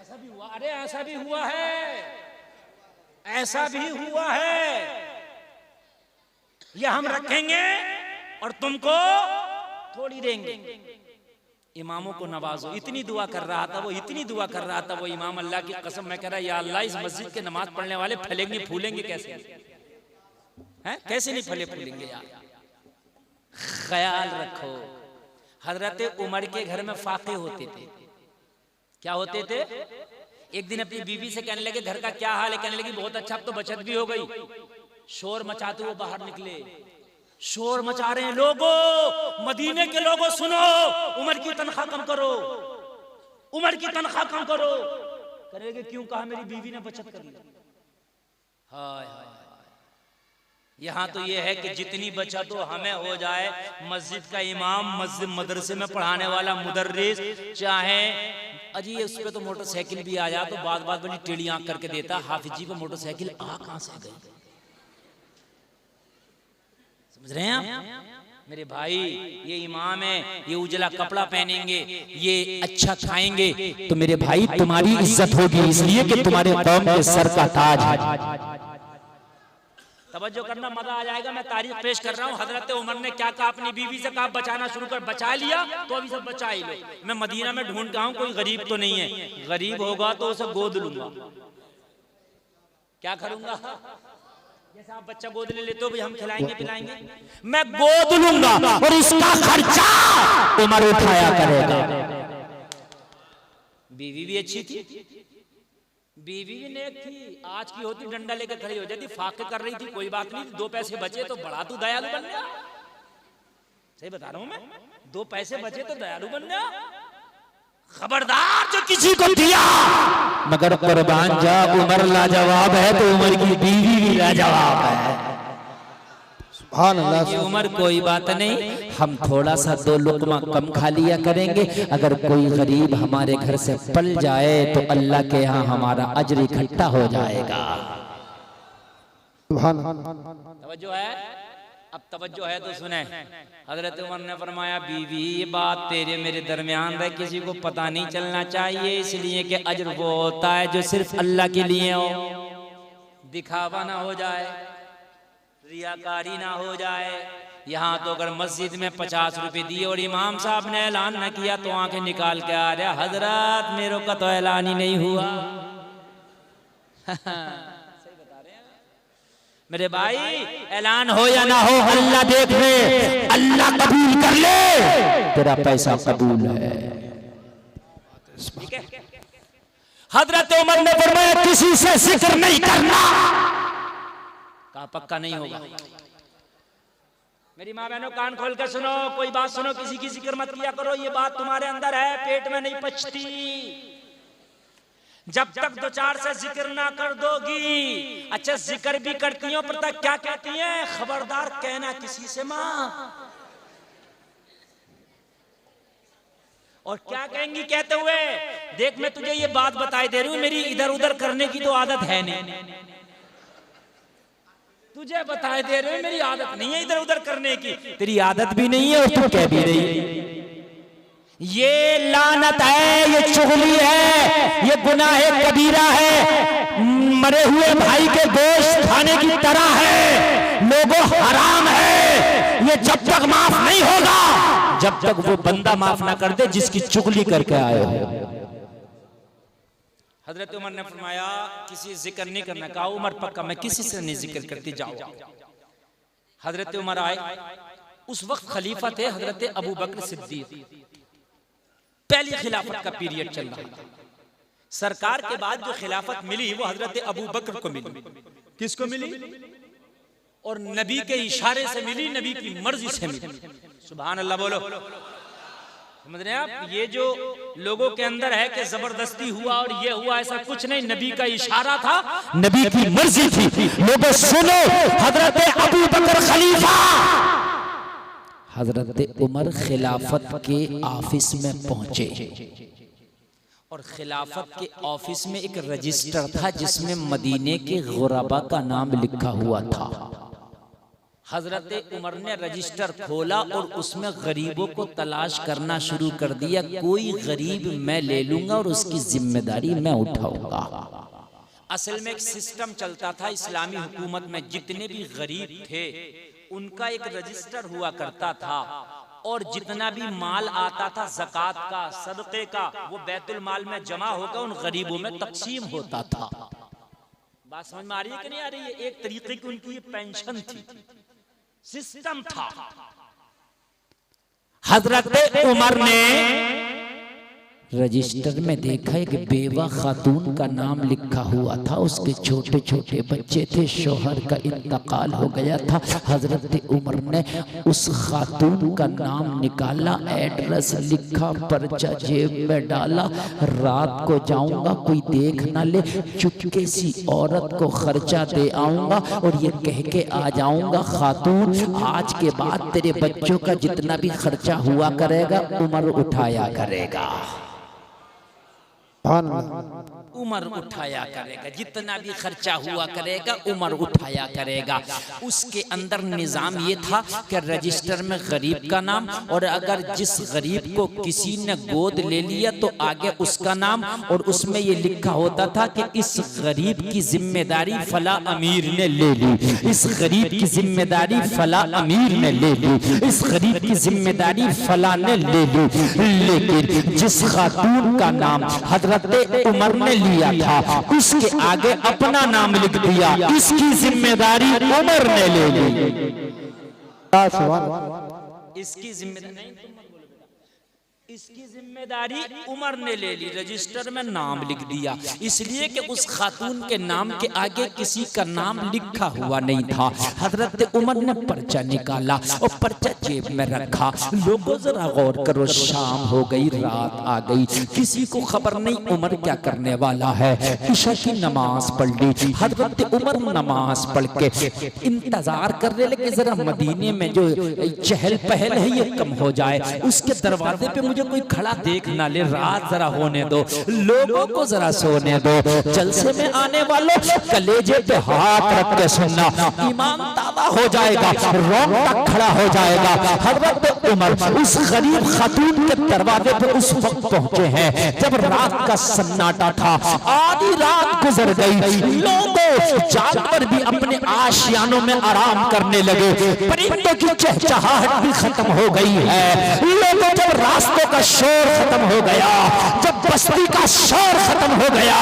ऐसा भी हुआ, अरे ऐसा भी हुआ है, ऐसा भी हुआ है। ये हम रखेंगे और तुमको थोड़ी देंगे। इमामों को नवाजो। इतनी दुआ कर रहा था वो, इतनी दुआ कर रहा था वो इमाम, अल्लाह की कसम मैं कह रहा या अल्लाह इस मस्जिद के नमाज पढ़ने वाले फलेंगे फूलेंगे कैसे हैं? कैसे नहीं फले फूलेंगे यार। ख्याल रखो, हजरत उमर के घर में फाके होते थे। क्या होते थे? एक दिन अपनी बीवी से कहने लगे घर का क्या हाल है? कहने लगी बहुत अच्छा, अब तो बचत भी हो गई। शोर मचाते हुए बाहर निकले, शोर मचा रहे हैं लोगों, मदीने के लोगों सुनो, उमर की तनख्वाह कम करो, उमर की तनख्वाह कम करो। करेंगे क्यों? कहा मेरी बीवी ने बचत कर ली। हाय हाय, यहाँ तो ये है कि जितनी बचत हो हमें हो जाए। मस्जिद का इमाम, मस्जिद मदरसे में पढ़ाने वाला मुदर्रिस, चाहे अजी उस पे तो मोटरसाइकिल भी आ जा तो बात बात बड़ी टेढ़ी आंख करके देता। हाफिज जी को मोटरसाइकिल आ कहां से गई? समझ रहे हैं आप मेरे भाई? ये इमाम है, ये उजला कपड़ा पहनेंगे, ये अच्छा खाएंगे तो मेरे भाई तुम्हारी इज्जत होगी, इसलिए कि तुम्हारे कौम के सर का ताज है। तवज्जो करना, मजा आ जाएगा। मैं तारीख पेश कर रहा हूँ। हजरत उमर ने क्या कहा? अपनी बीवी से कहा बचाना शुरू कर। बचा लिया तो अभी सब बचा ही लो। मैं मदीना में ढूंढ रहा हूँ कोई गरीब तो नहीं है, गरीब होगा तो उसे गोद लूंगा। क्या करूंगा? जैसे आप बच्चा गोद ले लेते हो, भाई हम खिलाएंगे पिलाएंगे, मैं गोद लूंगा और इसका खर्चा उमर उठाया करेगा। बीवी भी अच्छी थी, बीवी भी नेक थी। आज की होती डंडा लेकर खड़ी हो जाती, फाके कर रही थी, कोई बात नहीं, 2 पैसे बचे तो बड़ा तू दयालु बन गया। सही बता रहा हूं मैं, 2 पैसे बचे तो दयालु बन गया। खबरदार जो किसी को दिया, मगर कुर्बान जा उमर लाजवाब है तो उमर की बीवी भी लाजवाब है। सुभान उमर कोई बात नहीं, हम थोड़ा सा 2 लुकमा कम खा लिया करेंगे। अगर कोई गरीब हमारे घर से पल जाए तो अल्लाह के यहाँ हमारा अजर इकट्ठा हो जाएगा। तवज्जो है? अब तवज्जो है तो सुने। हजरत उमर ने फरमाया बीवी ये बात तेरे मेरे दरमियान रहे, किसी को पता नहीं चलना चाहिए, इसलिए कि अजर वो होता है जो सिर्फ अल्लाह के लिए हो, दिखावा ना हो जाए, रियाकारी ना हो जाए। यहाँ तो अगर मस्जिद में 50 रुपए दिए और इमाम साहब ने ऐलान न किया तो आंखें निकाल के आ रहा, हजरत मेरे का तो ऐलान ही नहीं हुआ। सही बता रहे हैं मेरे भाई, ऐलान हो या ना हो अल्लाह देख ले, अल्लाह कबूल कर ले, तेरा पैसा कबूल है। ठीक है? हजरत उमर ने फरमाया किसी से जिक्र नहीं करना, कहा पक्का नहीं होगा। मेरी माँ बहनों कान खोल कर सुनो, कोई बात सुनो, किसी की जिक्र मत किया करो, ये बात तुम्हारे अंदर है, पेट में नहीं पचती। जब तक 2-4 से जिक्र ना कर दोगी। अच्छा जिक्र भी करती हो, पता क्या कहती हैं? खबरदार कहना किसी से माँ। और क्या कहेंगी कहते हुए? देख मैं तुझे ये बात बताई दे रही हूं, मेरी इधर उधर करने की तो आदत है नहीं, तुझे बताए दे रहे हो मेरी आदत नहीं है इधर उधर करने की। तेरी आदत भी नहीं है और तू कह भी रही है। ये लानत है, ये चुगली है, ये गुनाह कबीरा है, मरे हुए भाई के गोश्त खाने की तरह है, लोगों हराम है। ये जब तक माफ नहीं होगा, जब तक वो बंदा माफ ना कर दे जिसकी चुगली करके आए हो। हजरत उमर ने फरमाया किसी जिक्र नहीं करना। कहा उमर पक्का मैं किसी से नहीं जिक्र करती, जाओ। हजरत उमर आए, उस वक्त खलीफा थे हजरत अबू बकर सिद्दीक, पहली खिलाफत का पीरियड चल रहा था। सरकार के बाद जो खिलाफत मिली वो हजरत अबू बकर को मिली। किसको मिली? और नबी के इशारे से मिली, नबी की मर्जी से मिली। सुभान अल्लाह बोलो। समझ रहे हैं आप? ये जो लोगों के अंदर है कि जबरदस्ती हुआ और ये हुआ, ऐसा कुछ नहीं, नबी का इशारा था, नबी की मर्जी थी। लोगों सुनो, हजरत अबू बकर खलीफा, हजरत उमर खिलाफत के ऑफिस में पहुंचे और खिलाफत के ऑफिस में एक रजिस्टर था जिसमें मदीने के गुरबा का नाम लिखा हुआ था। हजरत उमर ने रजिस्टर खोला और उसमें गरीबों को तलाश करना शुरू कर दिया। कोई गरीब मैं ले लूंगा और उसकी जिम्मेदारी मैं उठाऊंगा। असल में एक सिस्टम चलता था इस्लामी हुकूमत में, जितने भी गरीब थे उनका एक रजिस्टर हुआ करता था और जितना भी माल आता था ज़कात का, सदक़े का, वो बैतुल माल में जमा होकर उन गरीबों में तकसीम होता था। बात समझ में आ रही है कि नहीं आ रही है? एक तरीके की उनकी ये पेंशन थी, सिस्टम था। हजरत उमर ने रजिस्टर में देखा एक बेवा खातून का नाम लिखा हुआ था, उसके छोटे छोटे बच्चे थे, शोहर का इंतकाल हो गया था। हजरत उमर ने उस खातून का नाम निकाला, एड्रेस लिखा, पर्चा जेब में डाला, रात को जाऊंगा कोई देख ना ले, चुपके सी औरत को खर्चा दे आऊंगा और ये कह के आ जाऊंगा, खातून आज के बाद तेरे बच्चों का जितना भी खर्चा हुआ करेगा उमर उठाया करेगा। उमर उठाया करेगा, जितना भी खर्चा हुआ करेगा उमर उठाया करेगा। उसके अंदर निजाम ये था कि रजिस्टर में गरीब का नाम, और अगर जिस गरीब को किसी ने गोद ले लिया तो आगे उसका नाम, और उसमें ये लिखा होता था कि इस गरीब की जिम्मेदारी फला अमीर ने ले ली, इस गरीब की जिम्मेदारी फला अमीर ने ले ली, इस गरीब की जिम्मेदारी फला ने ले ली। लेकिन जिस खातून का नाम हजरत उमर ने लिया था उसके आगे अपना नाम लिख दिया, इसकी जिम्मेदारी उमर ने ले ली। इसकी जिम्मेदारी नहीं, इसकी जिम्मेदारी उमर ने ले ली, रजिस्टर में नाम लिख दिया, इसलिए कि उस खातून के नाम के आगे किसी का नाम लिखा हुआ नहीं था। हजरत उमर ने पर्चा निकाला और पर्चा जेब में रखा। लोगों जरा गौर करो, शाम हो गई, रात आ गई, किसी को खबर नहीं उमर क्या करने वाला है। इशा की नमाज पढ़ ली, हजरत उमर नमाज पढ़ के इंतजार कर रहे, लेकिन जरा मदीने में जो चहल पहल है ये कम हो जाए, उसके दरवाजे पे मुझे कोई खड़ा देख ना ले, रात जरा होने दो, लोगों को जरा सोने दो। जलसे में आने वालों कलेजे पे हाथ रख के सुनना, ईमान ताज़ा हो जाएगा, रोंगटा खड़ा हो जाएगा। हजरत उमर उस गरीब खातून के दरवाजे पे उस वक्त पहुंचे हैं जब रात का सन्नाटा था, आधी रात गुजर गई, लोगों जानवर भी अपने आशियानों में आराम करने लगे, परिंदों की चहचहाहट भी खत्म हो गई है। लोगों जब रास्तों का शोर खत्म हो गया, जब बस्ती का शोर खत्म हो गया,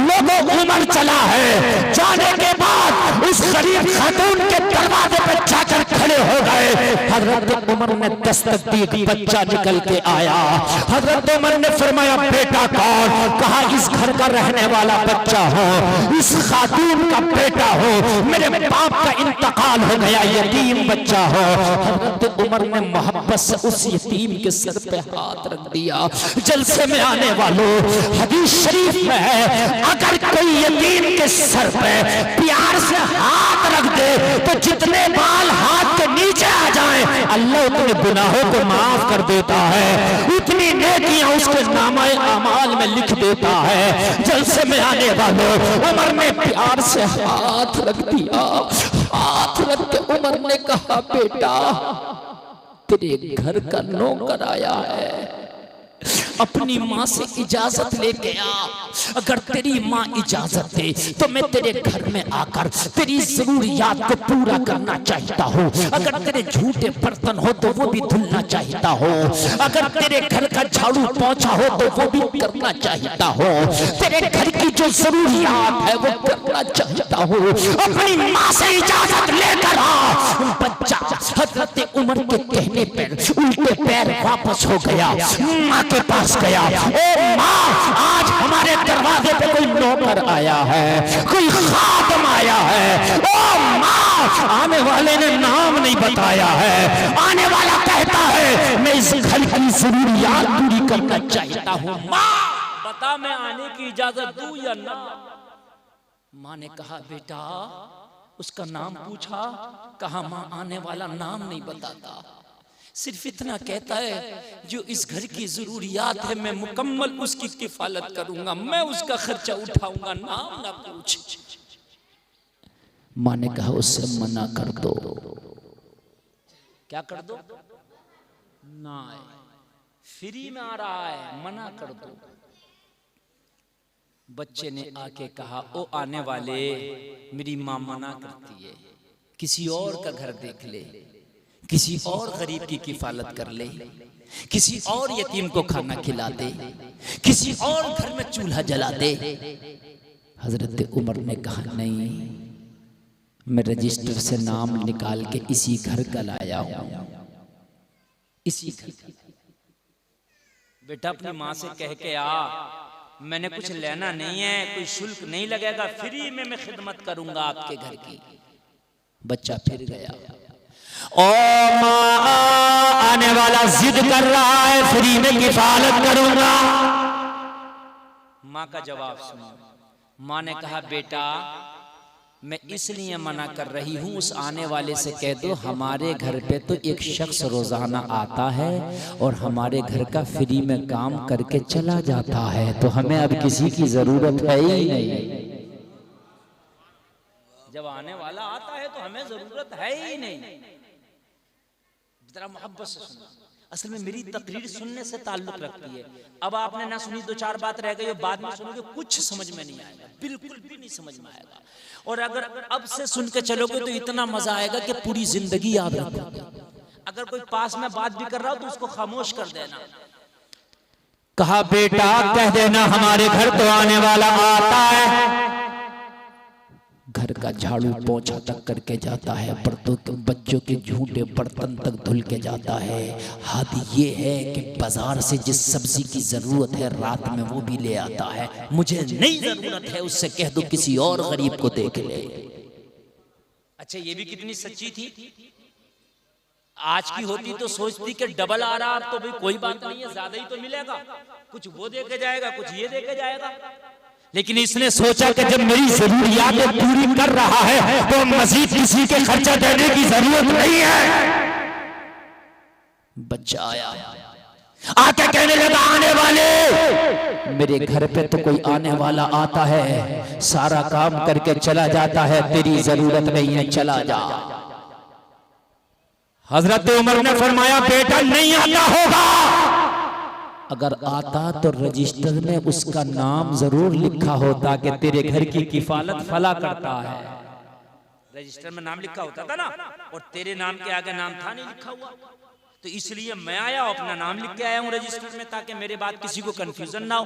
लोगों उमर चला है, जाने के बाद उस गरीब खातून के दरवाजे पर जाकर खड़े हो गए। हजरत उमर ने दस्तक दी, एक बच्चा निकल के आया। हजरत उमर ने फरमाया बेटा कौन? कहा इस घर का रहने वाला बच्चा हो, इस खातून का बेटा हो, मेरे बाप का इंतकाल हो गया, यतीम बच्चा हो। हजरत उमर ने मोहब्बत से उस यतीम के सर पे हाथ रख दिया। जलसे में आने वालों, हदीस शरीफ में है अगर कोई यतीम के सर पे प्यार से हाथ रख दे तो जितने बाल हाथ के नीचे आ जाएं अल्लाह उतने गुनाहों को माफ कर देता है, उतनी नेकियां उसके नामाए अमाल में लिख देता है। जलसे में आने वालों, उमर ने प्यार से हाथ रख दिया। हाथ रख के उमर ने कहा बेटा तेरे घर का नौकर आया है, अपनी माँ से इजाजत लेके आ, अगर तेरी माँ इजाजत दे तो मैं तेरे घर में आकर तेरी जरूरियात को पूरा करना चाहता हूँ। अगर तेरे झूठे बर्तन हो तो वो भी धुलना चाहता हूँ, अगर तेरे घर का झाड़ू पोंछा हो तो वो भी करना चाहता हूँ, तेरे घर की जो जरूरियात है वो करना चाहता हूँ, अपनी माँ से इजाजत लेकर आ। बच्चा हजरत उमर के कहने पर उल्टे पैर वापस हो गया, माँ के पास गया। ओ माँ, आज हमारे दरवाजे पे कोई नौकर आया है, कोई खादम आया है। ओ माँ, आने वाले ने नाम नहीं बताया है, आने वाला कहता है मैं इस घर की जरूरियात पूरी करना चाहता हूँ। माँ बता मैं आने की इजाजत दूं या ना? माँ ने कहा बेटा उसका नाम पूछा, कहा माँ आने वाला नाम नहीं बताता, सिर्फ इतना कहता है जो इस घर की जरूरियात है मैं मुकम्मल उसकी किफालत करूंगा, मैं उसका खर्चा उठाऊंगा, नाम ना पूछ। माँ ने कहा उससे मना कर दो। क्या कर दो? ना, फ्री में आ रहा है, मना कर दो। बच्चे ने आके कहा ओ आने वाले, मेरी माँ मना करती है, किसी और का घर देख ले, किसी और गरीब की किफालत कर ले, किसी और यतीम को खाना खिला दे, किसी और घर में चूल्हा जला दे। हजरत उमर ने कहा नहीं, मैं रजिस्टर से नाम निकाल के इसी घर का लाया हूं, इसी घर का। बेटा अपनी माँ से कह के आ, मैंने कुछ लेना नहीं है, कोई शुल्क नहीं लगेगा, फ्री में मैं खिदमत करूंगा आपके घर की। बच्चा फिर गया, ओ माँ आने वाला जिद कर रहा है फ्री में किफालत करूंगा। माँ का जवाब सुनो। माँ ने कहा बेटा मैं इसलिए मना कर रही हूँ, उस आने वाले से कह दो हमारे घर पे तो एक शख्स रोजाना आता है और हमारे घर का फ्री में काम करके चला जाता है, तो हमें अब किसी की जरूरत है ही नहीं। जब आने वाला आता है तो हमें जरूरत है ही नहीं। जरा मोहब्बत से सुनो, असल में मेरी तकरीर सुनने से ताल्लुक रखती है। अब आपने ना सुनी, दो चार बात रह गई, बाद में सुनोगे कुछ समझ में नहीं आएगा, बिल्कुल भी नहीं समझ में आएगा। और अगर अब से सुन के चलोगे तो इतना मजा आएगा कि पूरी जिंदगी याद रखोगे। अगर कोई पास में बात भी कर रहा हो तो उसको खामोश कर देना। कहा बेटा कह देना हमारे घर तो आने वाला आता है, घर का झाड़ू पोंछा तक करके जाता है, बच्चों के झूठे बर्तन तक धुल के जाता है। हद ये है कि बाजार से जिस सब्जी की जरूरत है रात में वो भी ले आता है। मुझे नहीं जरूरत है, उससे कह दो किसी और गरीब को देख ले। अच्छा ये भी कितनी सच्ची थी। आज की होती तो सोचती कि डबल आ रहा, अब तो भाई कोई बात नहीं है, ज्यादा ही तो मिलेगा, कुछ वो दे के जाएगा, कुछ ये दे के जाएगा। लेकिन इसने सोचा कि जब मेरी जरूरियातें पूरी कर रहा है तो मजीद किसी के खर्चा देने की जरूरत नहीं है। बच्चा आया, आके कहने लगा आने वाले, मेरे घर पे तो कोई आने वाला आता है, सारा काम करके चला जाता है, तेरी जरूरत नहीं है, चला जा। हजरत उमर ने फरमाया बेटा नहीं आता होगा, अगर आता तो रजिस्टर में उसका नाम जरूर लिखा होता कि तेरे घर की किफालत फला करता है। रजिस्टर में नाम लिखा होता था ना, और तेरे नाम के आगे नाम था नहीं लिखा हुआ, तो इसलिए मैं आया, अपना नाम लिख के आया हूँ रजिस्टर में, ताकि मेरे बाद किसी को कंफ्यूजन ना हो।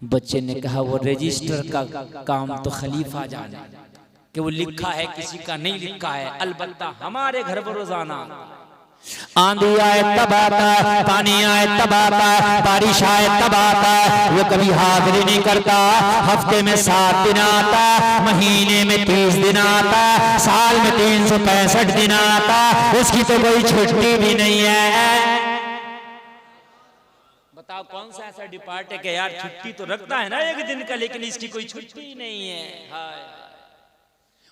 बच्चे ने कहा वो रजिस्टर का काम तो खलीफा जाने कि वो लिखा है किसी का नहीं लिखा है, अलबत्ता हमारे घर पर रोजाना आंधी आए तब आता है, पानी आए तब आता है, बारिश आए तब आता है, वो कभी हाजिरी नहीं करता। हफ्ते में 7 दिन आता, महीने में 30 दिन आता, साल में 365 दिन आता, उसकी तो कोई छुट्टी भी नहीं है। बताओ कौन सा ऐसा डिपार्ट है कि यार छुट्टी तो रखता है ना एक दिन का, लेकिन इसकी कोई छुट्टी नहीं है। हाय,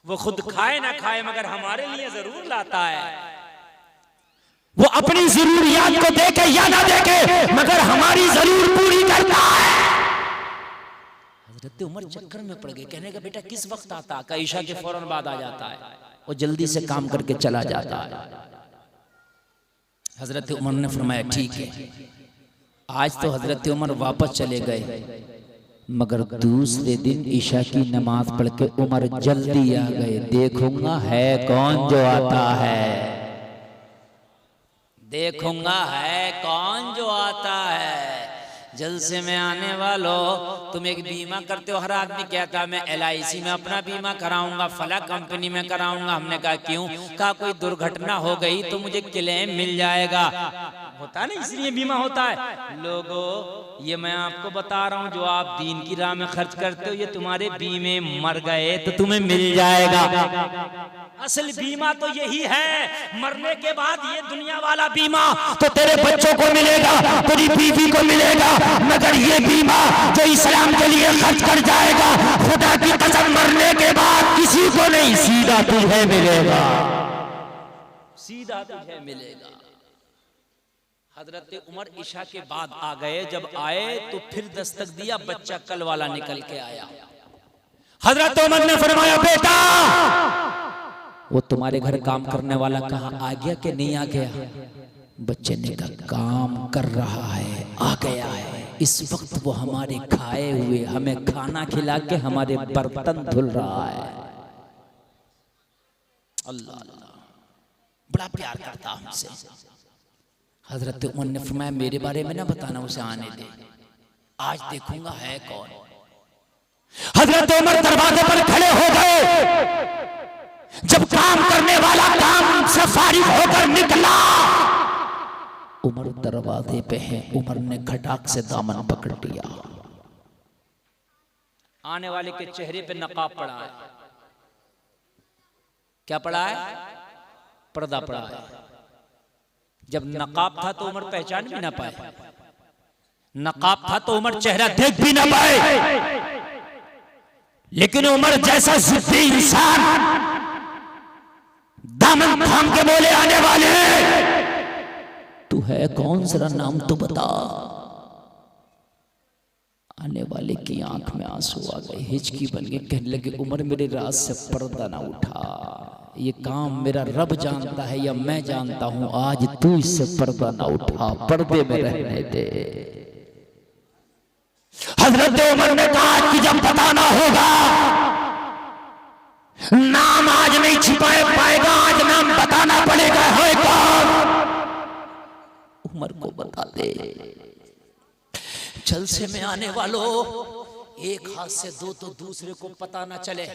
वो खुद खाए ना खाए मगर हमारे लिए जरूर लाता है। वो अपनी जरूरियात को देके या ना देके मगर हमारी जरूर पूरी करता है। हजरत उमर चक्कर में पड़ गए, कहने का बेटा किस वक्त आता, का ईशा के फौरन बाद आ जाता है, वो जल्दी से काम करके चला जाता है। हजरत उमर ने फरमाया ठीक है। आज तो हजरत उमर वापस चले गए, मगर दूसरे दिन ईशा की नमाज पढ़ के उमर जल्दी आ गए। देखूंगा है कौन जो आता है, देखूंगा है कौन जो आता है। जलसे में आने वालों, तुम एक बीमा करते हो, हर आदमी कहता है मैं LIC में अपना बीमा कराऊंगा, फला कंपनी में कराऊंगा। हमने कहा क्यों? कहा कोई दुर्घटना हो गई तो मुझे क्लेम मिल जाएगा। होता है ना, इसलिए बीमा होता है। लोगों ये मैं आपको बता रहा हूँ, जो आप दीन की राह में खर्च करते हो ये तुम्हारे बीमे मर गए तो तुम्हें मिल जाएगा। असल बीमा तो यही है, मरने के बाद ये दुनिया वाला बीमा तो तेरे बच्चों को मिलेगा, तेरी बीवी को मिलेगा, मगर ये बीमा जो इस्लाम के लिए खर्च कर जाएगा, खुदा की कसम मरने के बाद किसी को नहीं, सीधा तुझे मिलेगा, सीधा तुझे मिलेगा। हजरत उमर ईशा के बाद आ गए, जब आए तो फिर दस्तक दिया, बच्चा कल वाला निकल के आया। हजरत उमर ने फरमाया बेटा वो तुम्हारे घर काम करने वाला कहाँ, आ गया कि नहीं आ गया? बच्चे ने कहा काम कर रहा है, आ गया है। इस वक्त वो हमारे खाए हुए हमें खाना खिला के हमारे बर्तन धुल रहा है। अल्लाह अल्लाह, बड़ा प्यार करता हमसे। हजरत उमर ने फरमाया मेरे बारे में ना बताना, उसे आने दे, आज देखूंगा है कौन। हजरत उमर दरवाजे पर खड़े हो गए। जब काम करने वाला काम से फारिग होकर निकला, उमर दरवाजे पे है, उमर ने खटाक से दामन पकड़ लिया। आने वाले के चेहरे पे नकाब पड़ा है। क्या पड़ा है? पर्दा पड़ा है। जब नकाब था तो उमर पहचान भी ना पाए, नकाब था तो उमर चेहरा देख भी ना पाए। लेकिन उमर जैसा जिद्दी इंसान दामन थाम के बोले आने वाले तू है कौन, जरा नाम तो बता। आने वाले की आंख में आंसू आ गए, हिचकी बन गई, कहने लगे उमर मेरे राज से पर्दा ना उठा, ये काम मेरा रब जानता है या मैं जानता हूं, आज तू इससे पर्दा ना उठा, पर्दे में रहने दे। हजरत उमर ने कहा कि जब बताना होगा, नाम आज नहीं छिपाए पाएगा, आज नाम बताना पड़ेगा, है कौन? उमर को बता दे। जलसे में आने वालों, एक हाथ से दो तो दूसरे को पता ना चले।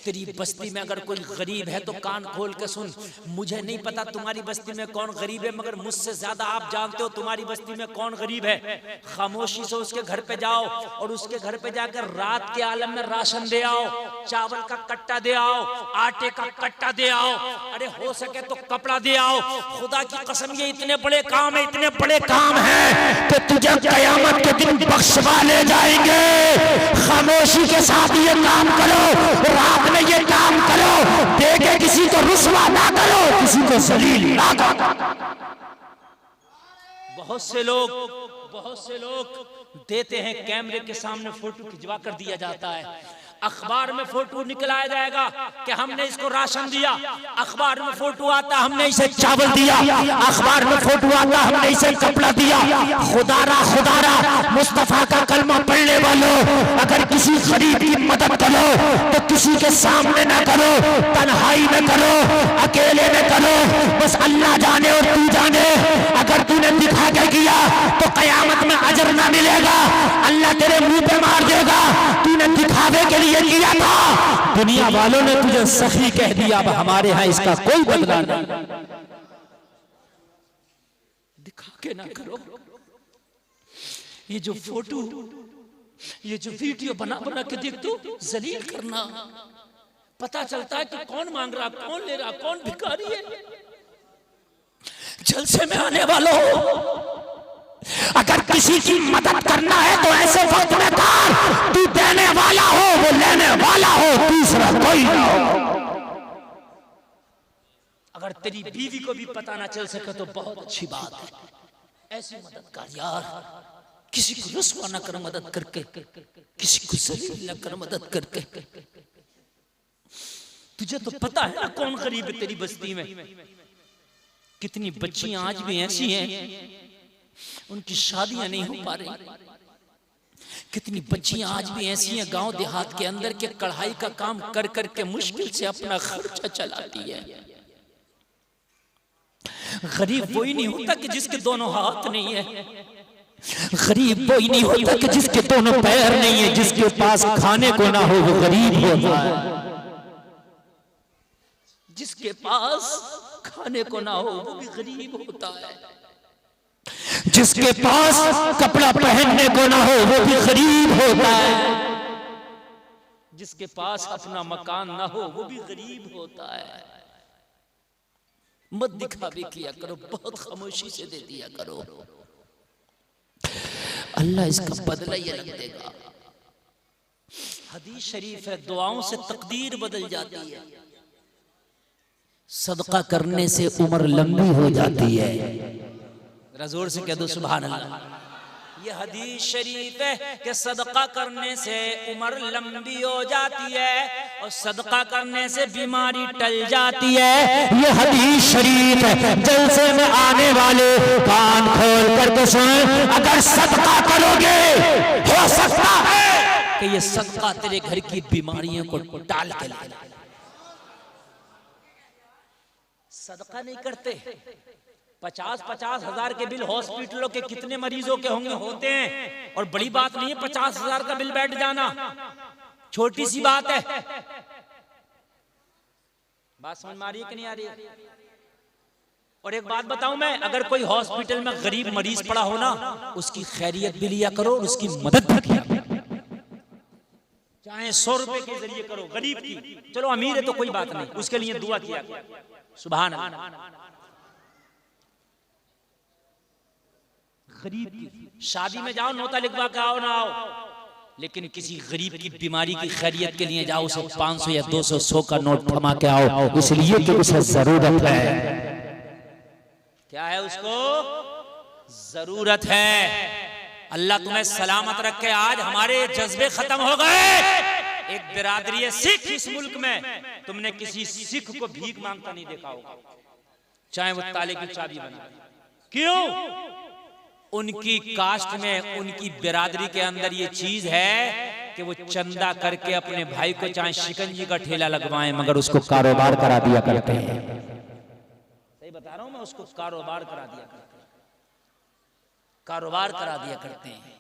तेरी बस्ती में अगर कोई गरीब है तो कान खोल के सुन। मुझे नहीं पता तुम्हारी बस्ती में कौन गरीब है, मगर मुझसे ज्यादा आप जानते हो तुम्हारी बस्ती में कौन गरीब है। खामोशी से उसके घर पे जाओ और उसके घर पे जाकर रात के आलम में राशन दे आओ, चावल का कट्टा दे आओ, आटे का कट्टा दे आओ, अरे हो सके तो कपड़ा दे आओ। खुदा की कसम ये इतने बड़े काम है, इतने बड़े काम है कि तुझे कयामत के दिन बख्शवा ले जाएंगे। खामोशी के साथ ये काम करो, रात में ये काम करो, देखे किसी को रुसवा ना करो, किसी को जलील ना करो। बहुत से लोग देते हैं, कैमरे के सामने फोटो खिंचवा कर दिया जाता है, अखबार में फोटो निकलाया जाएगा कि हमने इसको राशन दिया, अखबार में फोटो आता हमने इसे चावल दिया, अखबार में फोटो आता हमने इसे कपड़ा दिया। खुदारा मुस्तफा का कलमा पढ़ने वालों, अगर किसी गरीब की मदद करो तो किसी के सामने ना करो, तन्हाई में करो, अकेले में करो, बस अल्लाह जाने और तू जाने। अगर तूने दिखा के किया तो कयामत में अजर ना मिलेगा, अल्लाह तेरे मुंह पे मार देगा, तूने दिखावे के लिए किया था। दुनिया वालों ने तुझे सखी कह दिया, अब हमारे यहाँ इसका कोई बदला नहीं। दिखा के ना करो। ये जो फोटो, ये जो वीडियो बना बना के देख दो, जलील करना, पता चलता है कि कौन मांग रहा, कौन ले रहा, कौन भिखारी है। जलसे में आने वालों, अगर किसी की मदद करना है तो ऐसे वक्त में कर, तू देने वाला हो वो लेने वाला हो, तीसरा कोई ना हो। अगर तेरी बीवी को भी पता ना चल सके तो बहुत अच्छी बात है। ऐसी मदद कर यार, किसी को रुसवा ना कर मदद करके, किसी को जलील ना कर मदद करके। तुझे तो पता है ना कौन गरीब है तेरी बस्ती में। कितनी बच्चियां आज भी ऐसी हैं उनकी शादियां नहीं हो पा रही। कितनी बच्चियां आज भी ऐसी हैं गांव देहात के अंदर के कढ़ाई का काम कर करके मुश्किल से अपना खर्चा चलाती है। गरीब वही नहीं होता कि जिसके दोनों हाथ नहीं है, गरीब वही नहीं होता कि जिसके दोनों पैर नहीं है, जिसके पास खाने को ना हो वो गरीब होता है। जिसके पास खाने को ना हो वो भी गरीब होता है। जिसके पास कपड़ा पहनने को ना हो वो भी गरीब होता है। जिसके पास अपना मकान ना हो वो भी गरीब होता है। मत दिखावे किया करो, बहुत खामोशी से दे दिया करो, अल्लाह इसका बदला ये रख देगा। हदीस शरीफ है, दुआओं से तकदीर बदल जाती है, सदका करने से उम्र लंबी हो जाती है। जोर से कह दो सुभान अल्लाह। ये हदीस शरीफ है कि सदका करने से उम्र लंबी हो जाती है और सदका करने से बीमारी टल जाती है। ये हदीस शरीफ है। जलसे में आने वाले कान खोल करके सुन, अगर सदका करोगे हो सकता है कि ये सदका तेरे घर की बीमारियों को टाल के लाए। सदका नहीं करते। 50-50 हजार के बिल हॉस्पिटलों के कितने मरीजों के होते हैं, और बड़ी बात नहीं है 50 हजार का बिल बैठ जाना, छोटी सी बात है। बात समझ में आ रही है कि नहीं आ रही है? और एक बात बताऊं मैं, अगर कोई हॉस्पिटल में गरीब मरीज पड़ा हो ना, उसकी खैरियत भी लिया करो और उसकी मदद भी किया करो, चाहे 100 रुपए के जरिए करो गरीब की। चलो अमीर है तो कोई बात नहीं, उसके लिए दुआ किया करो। सुभान अल्लाह। गरीब की शादी में जाओ, नोता लिखवा के आओ ना आओ, लेकिन किसी गरीब की बीमारी की खैरियत के लिए जाओ, उसे 500 या 200 100 का नोट थमा के आओ, इसलिए कि उसे जरूरत है। क्या है? उसको जरूरत है। अल्लाह तुम्हें सलामत रखे। आज हमारे जज्बे खत्म हो गए। एक बिरादरी है सिख इस मुल्क में, तुमने किसी सिख को भीख मांगता नहीं देखा होगा, चाहे वो ताले की चाबी बना। क्यों? उनकी कास्ट में, उनकी बिरादरी के अंदर ये चीज है कि वो चंदा करके अपने भाई को चाहे शिकंजी का ठेला लगवाएं, मगर उसको कारोबार करा दिया करते हैं। सही बता रहा हूं मैं, उसको कारोबार करा दिया करते हैं, कारोबार करा दिया करते हैं।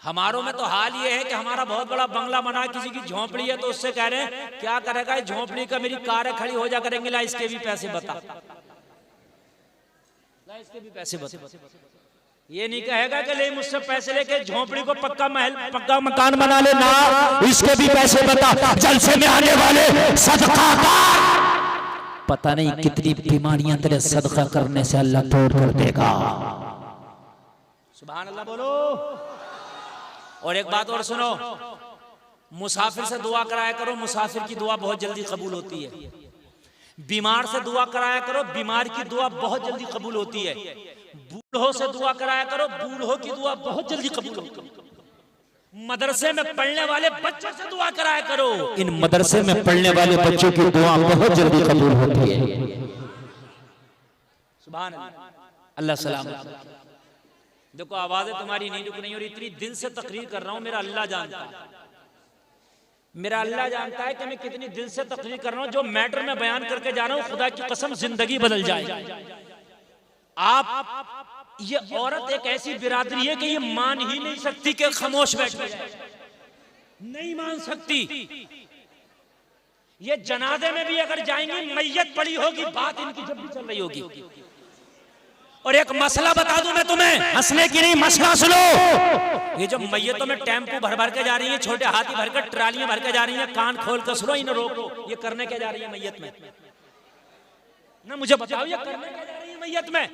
हमारों में तो हाल ये है कि हमारा बहुत बड़ा बंगला बना, किसी की झोंपड़ी है तो उससे कह रहे हैं क्या करेगा झोंपड़ी का, मेरी कारें खड़ी हो जा करेंगे, ला इसके भी पैसे बता, ला इसके भी पैसे बता। ये नहीं कहेगा कि ले मुझसे पैसे लेके झोंपड़ी को पक्का महल, पक्का मकान बना ले ना, इसके भी पैसे बता। जलसे में आने वाले सदका कर, पता नहीं कितनी बीमारियां तेरे सदका करने से अल्लाह दूर कर देगा। सुभान अल्लाह बोलो। और एक बात और सुनो, मुसाफिर से दुआ कराया करो, मुसाफिर की दुआ बहुत जल्दी कबूल होती है। बीमार से दुआ कराया करो, बीमार की दुआ बहुत जल्दी कबूल होती है। बूढ़ों से दुआ कराया करो, बूढ़ों की दुआ बहुत जल्दी कबूल होती है। मदरसे में पढ़ने वाले बच्चों से दुआ कराया करो, इन मदरसे में पढ़ने वाले बच्चों की दुआ बहुत जल्दी कबूल होती है। सुभान अल्लाह सलाम। देखो आवाजें तुम्हारी नहीं रुक रही, और इतनी दिल से तकरीर कर रहा हूं, मेरा अल्लाह जानता है, मेरा अल्लाह जानता है कि मैं कितनी दिल से तकरीर कर रहा हूं। जो मैटर में बयान करके जा रहा हूं, खुदा की कसम जिंदगी बदल जाए। आप ये औरत एक ऐसी बिरादरी है कि ये मान ही नहीं सकती कि खामोश बैठ जाए, नहीं मान सकती। ये जनाजे में भी अगर जाएंगी, मैयत पड़ी होगी, बात इनकी जब भी चल रही होगी। और एक मसला बता दूं मैं तुम्हें, हंसने की नहीं, मसला सुनो। ये जो मैयतों में टेम्पो भर भर के जा रही है, छोटे हाथी भर कर, ट्रालियां भर के जा रही हैं, कान खोल कर सुनो, इन्हें रोको। ये करने क्या जा रही है मैयत में? ना मुझे बताओ, ये करने क्या जा रही है मैयत में?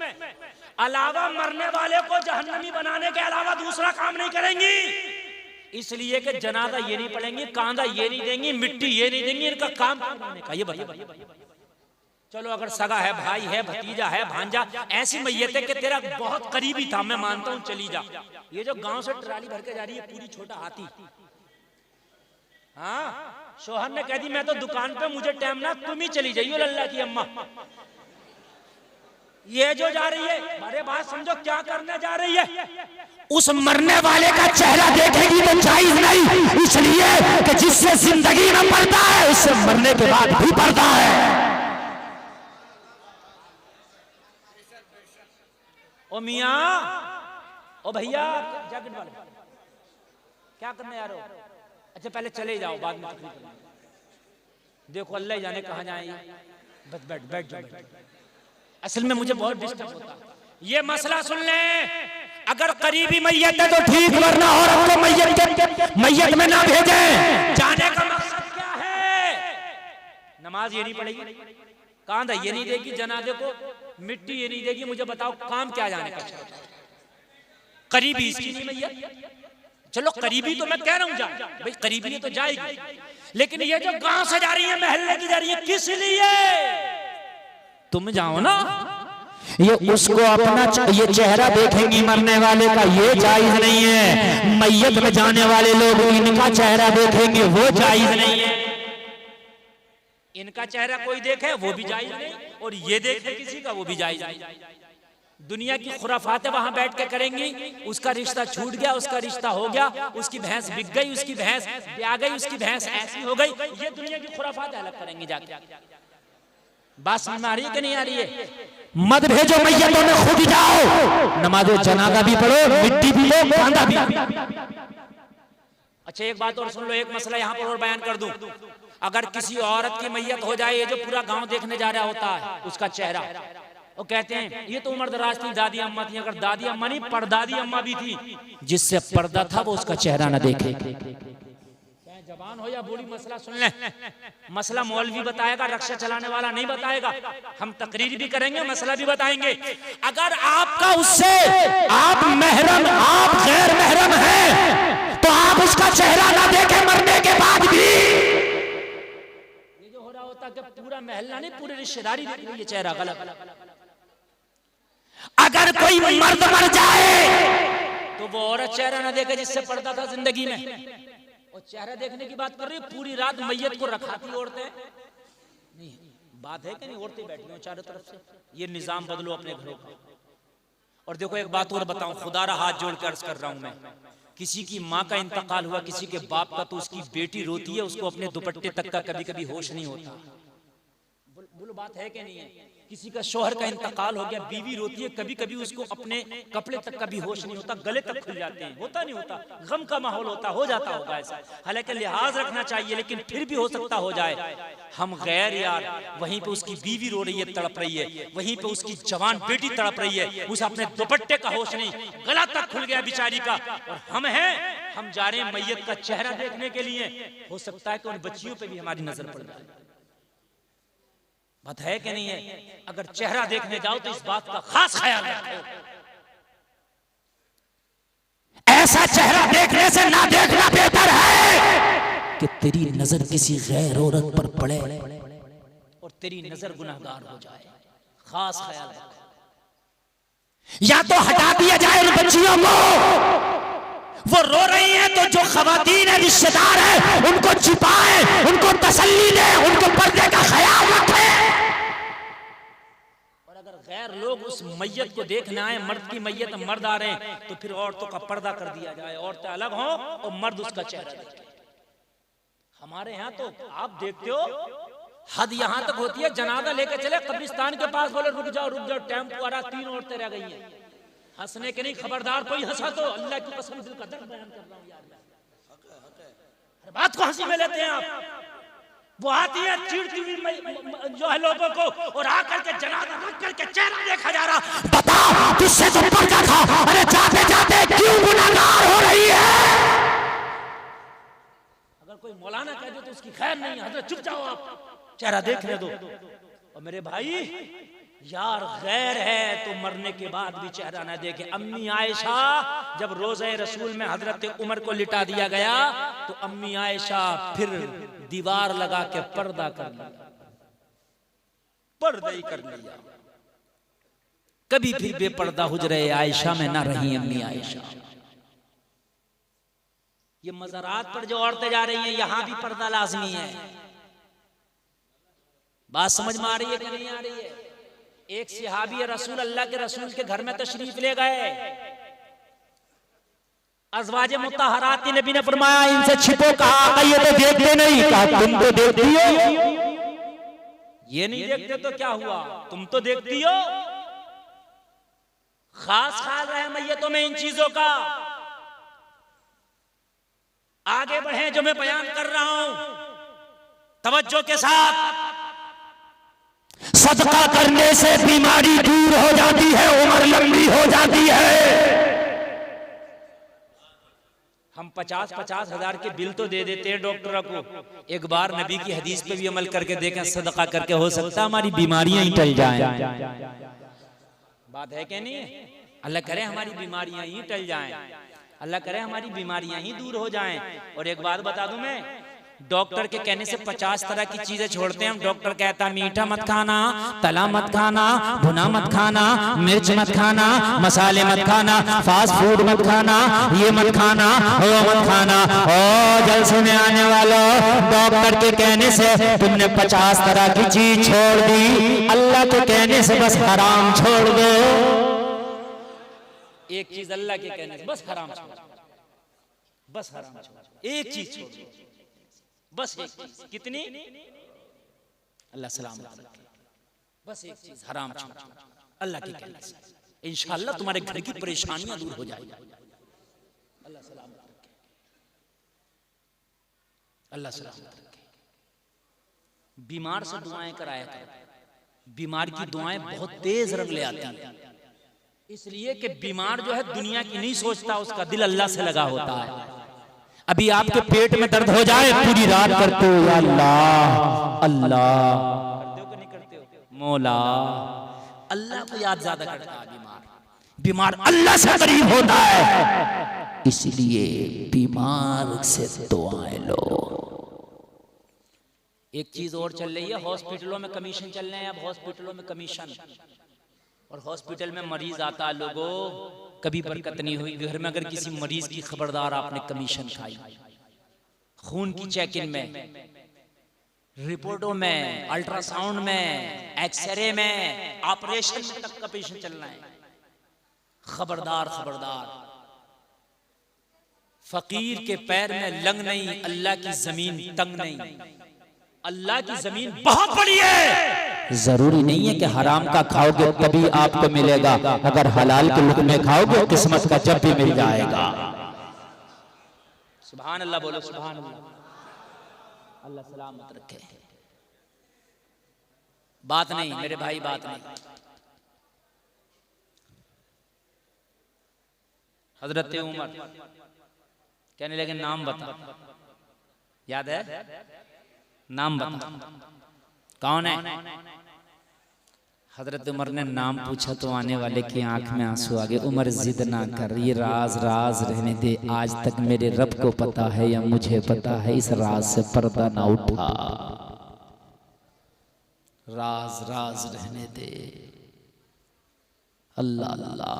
अलावा मरने वाले को जहन्नमी बनाने के अलावा दूसरा काम नहीं करेंगी। इसलिए कि जनाजा ये नहीं पढ़ेंगी, कांधा ये नहीं देंगी, मिट्टी ये नहीं देंगी, इनका काम करने का ये बताओ। चलो अगर सगा है, भाई है, भतीजा है, भांजा, ऐसी मैयत है कि तेरा बहुत करीबी था, मैं मानता हूं, चली जा। ये जो गांव से ट्राली भर के जा रही है, पूरी छोटा हाथी, हाँ, शोहर ने कह दी मैं तो दुकान पे, मुझे टाइम ना, तुम ही चली जाइयो लल्ला की अम्मा। ये जो जा रही है, अरे बात समझो क्या करने जा रही है। उस मरने वाले का चेहरा देखेगी तो जायज नहीं, इसलिए कि जिससे जिंदगी में पर्दा है, उससे मरने के बाद भी पर्दा है। ओ मियाँ, ओ भैया, जैकेट वाले क्या करने आ रहे हो? अच्छा पहले चले जाओ, बाद में तकलीफ करेंगे। देखो अल्लाह जाने कहाँ जाए। बस बैठ जाओ। असल में मुझे बहुत डिस्टर्ब होता है। ये मसला सुन ले, अगर करीबी मैयत है तो ठीक, वरना औरत को मैयत में ना भेजें। जाने का मकसद क्या है? नमाज ये नहीं पढ़ेगी, कांधा ये नहीं देगी, जनाजे को मिट्टी ये नहीं देगी, मुझे बताओ काम क्या जाने का? करीबी इसकी नहीं मैयत। चलो करीबी तो मैं कह रहा हूं जा भाई, करीबी तो जाएगी, लेकिन ये जो गांव से जा रही है, महल्ले की जा रही है, किस लिए? तुम जाओ ना। ये उसको अपना ये चेहरा देखेंगी मरने वाले का, ये जायज नहीं है। मैयत में जाने वाले लोग इनका चेहरा देखेंगे, वो जायज नहीं है। इनका चेहरा कोई देखे वो भी जायज नहीं, और ये देखे किसी का वो भी जायज नहीं। दुनिया की खुराफातें वहां बैठ के करेंगी, उसका रिश्ता छूट गया, उसका रिश्ता हो गया, उसकी भैंस बिक गई, उसकी भैंस ब्याह गई, उसकी भैंस ऐसी हो गई, ये दुनिया की खुराफातें अलग करेंगी जाके। बात समझ में आ रही है कि नहीं आ रही है? मत भेजो मैयतों में, खुद जाओ, नमाज जनाजा भी पढ़ो, मिट्टी भी लो, बांधा भी। अच्छा एक बात और सुन लो, एक मसला यहाँ पर और बयान कर दूं। अगर किसी औरत की मैयत हो जाए, ये जो पूरा गांव देखने जा रहा होता है, उसका चेहरा, वो कहते हैं ये तो उम्र दराज थी, दादी अम्मा थी। अगर दादी अम्मा नहीं, परदादी अम्मा भी थी, जिससे पर्दा था वो उसका चेहरा न देखे। जवान हो या बूढ़ी, मसला सुन ले। मसला मौलवी बताएगा, रक्षा चलाने वाला नहीं बताएगा। हम तकरीर भी करेंगे, मसला भी बताएंगे। अगर आपका उससे आप महरम, आप गैर महरम हैं, तो आप उसका चेहरा ना देखे मरने के बाद भी। ये जो हो रहा होता कि पूरा महल्ला नहीं, पूरे रिश्तेदारी देख रही है चेहरा, गलत। अगर कोई मर्द मर जाए तो वो औरत चेहरा ना देखे जिससे पर्दा था जिंदगी में। और चेहरा देखने की बात कर रही है, पूरी रात मैयत को रखाती औरतें नहीं। बात है कि नहीं? औरतें बैठी हो चारों तरफ से। ये निजाम बदलो अपने घरों का। और देखो एक बात और बताऊं, खुदा रा हाथ जोड़ कर अर्ज कर रहा हूं मैं, किसी की माँ का इंतकाल हुआ, किसी के बाप का, तो उसकी बेटी रोती है, उसको अपने दुपट्टे तक का कभी कभी होश नहीं होता। बोलो बात है कि नहीं है? किसी का शौहर का इंतकाल हो गया, बीवी रोती है, कभी कभी उसको अपने कपड़े तक का भी होश नहीं होता, गले तक खुल जाते हैं। होता नहीं होता? गम का माहौल होता, हो जाता होगा ऐसा। हालांकि लिहाज रखना चाहिए, लेकिन फिर भी हो सकता हो जाए। हम गैर यार, वहीं पे उसकी बीवी रो रही है, तड़प रही है, वहीं पे उसकी जवान बेटी तड़प रही है, उसे अपने दुपट्टे का होश नहीं, गला तक खुल गया बेचारी का। और हम हैं, हम जा रहे हैं मैयत का चेहरा देखने के लिए। हो सकता है कि उन बच्चियों पे भी हमारी नजर पड़ जाए। बात है कि नहीं है? अगर चेहरा देखने जाओ तो इस बात का खास ख्याल रखो। ऐसा चेहरा देखने से ना देखना बेहतर है कि तेरी नजर किसी गैर औरत पर पड़े और तेरी नजर गुनाहगार हो जाए। खास ख्याल रखो। या तो हटा दिया जाए उन बच्चियों को, वो रो रही हैं तो जो खवातीन है, रिश्तेदार है, उनको छिपाए, उनको तसल्ली दे, उनको पर्दे का ख्याल रखे। और अगर गैर लोग उस मैयत को देखने आए, मर्द की मैयत मर्द आ रहे हैं, तो फिर औरतों का पर्दा कर दिया जाए, औरतें अलग हों और मर्द उसका चेहरा देखें। हमारे यहाँ तो आप देखते हो, हद यहाँ तक होती है, जनाजा लेके चले कब्रिस्तान के पास, बोले रुक जाओ, टेम्पो आ रहा, 3 औरतें रह गई हैं। हंसने के नहीं, खबरदार कोई हंसा तो अल्लाह की कसम दिल का दर्द बयान कर रहा हूं यार। बात को हंसी में लेते हैं आप। वो आती है चीड़ती हुई जो है लोगों को, और आकर के जनाजा रख करके चेहरा देखा जा रहा। बता तुझसे तो पर्दा था, अरे जाते जाते क्यों गुनाहगार हो रही है? अगर कोई मौलाना कह दे तो उसकी खैर नहीं, हजरत चुप जाओ आप, चेहरा देखने दो। और मेरे भाई यार, गैर है तो मरने के बाद भी चेहरा ना देखे। अम्मी आयशा, जब रोज़े रसूल में हजरत उमर को लिटा दिया गया, तो अम्मी आयशा फिर दीवार लगा के पर्दा कर लिया, पर्दा ही कर लिया। कभी फिर बेपर्दा हुजरे आयशा में ना रही अम्मी आयशा। ये मज़ारात पर जो औरतें जा रही हैं, यहां भी पर्दा लाजमी है। बात समझ में आ रही है कि नहीं आ रही है? एक सहाबी रसूल, अल्लाह के रसूल के घर में तशरीफ ले गए। अज़वाजे मुत्तहरात, नबी ने फरमाया इनसे छिपो। कहा ये तो देखते नहीं। कहा तुम तो देखती हो। ये नहीं देखते तो क्या हुआ, तुम तो देखती हो। खास ख्याल रहे मैयतों में इन चीजों का। आगे बढ़े, जो मैं बयान कर रहा हूं तवज्जो के साथ। सदका करने से बीमारी दूर हो जाती है, उम्र लंबी हो जाती है। हम 50-50 हजार के बिल तो दे देते हैं डॉक्टर को। एक बार नबी की हदीस पे भी अमल करके देखें, सदका करके हो सकता है हमारी बीमारियां ही टल जाएं। बात है कि नहीं? अल्लाह करे हमारी बीमारियां ही टल जाएं, अल्लाह करे हमारी बीमारियां ही दूर हो जाएं। और एक बात बता दूं मैं, डॉक्टर के कहने से 50 तरह की चीजें छोड़ते हैं हम। डॉक्टर कहता मीठा मत खाना, तला मत खाना, भुना मत खाना, मिर्च मत खाना, मसाले मत खाना, फास्ट फूड मत खाना, ये मत खाना, वो मत खाना। और जलसे में आने वालों, डॉक्टर के कहने से तुमने 50 तरह की चीज छोड़ दी, अल्लाह के कहने से बस हराम छोड़ दो। एक चीज अल्लाह के कहने से बस हराम छोड़, बस हराम छोड़, एक चीज छोड़, बस एक चीज। कितनी? अल्लाह सलामत रखे। बस एक चीज हराम छोड़, अल्लाह की कहने से इंशाअल्लाह तुम्हारे घर की परेशानियां दूर हो जाएगी। अल्लाह सलामत रखे, अल्लाह सलामत रखे। बीमार से दुआएं कराया करो, बीमार की दुआएं बहुत तेज रंग ले आती हैं, इसलिए कि बीमार जो है दुनिया की नहीं सोचता, उसका दिल अल्लाह से लगा होता है। अभी आपके पेट में दर्द हो जाए, पूरी रात करते हो या अल्लाह अल्लाह, करते हो कि नहीं करते हो? मौला, अल्लाह को याद ज्यादा करता है बीमार अल्लाह से करीब होता है, इसलिए बीमार से दुआएं लो। एक चीज और चल रही है, हॉस्पिटलों में कमीशन चल रहे हैं अब, हॉस्पिटलों में कमीशन, और हॉस्पिटल में मरीज आता है, लोगों कभी बरकत नहीं हुई घर में अगर किसी मरीज की खबरदार आपने कमीशन खाई। खून की चेकिंग में, रिपोर्टों में, अल्ट्रासाउंड में, एक्सरे में, ऑपरेशन में तक कमीशन चल रहा है। खबरदार खबरदार, फकीर के पैर में लंग नहीं, अल्लाह की जमीन तंग नहीं, अल्लाह की जमीन बहुत बड़ी है। जरूरी नहीं है कि हराम का खाओगे तभी आपको मिलेगा, अगर हलाल के लुक़मे खाओगे किस्मत का जब भी मिल जाएगा। सुभान अल्लाह बोलो, सुभान अल्लाह, अल्लाह सलामत रखे। बात नहीं मेरे भाई, बात नहीं। हजरत उमर कहने लगे नाम बता, याद है? नाम बता, कौन है? हजरत उमर ने नाम पूछा तो आने वाले की आंख में आंसू आ गए। उमर जिद ना कर, ये राज राज रहने दे, आज तक मेरे रब को पता है या मुझे पता है, इस राज से पर्दा ना उठा, राज राज रहने दे। अल्लाह अल्लाह।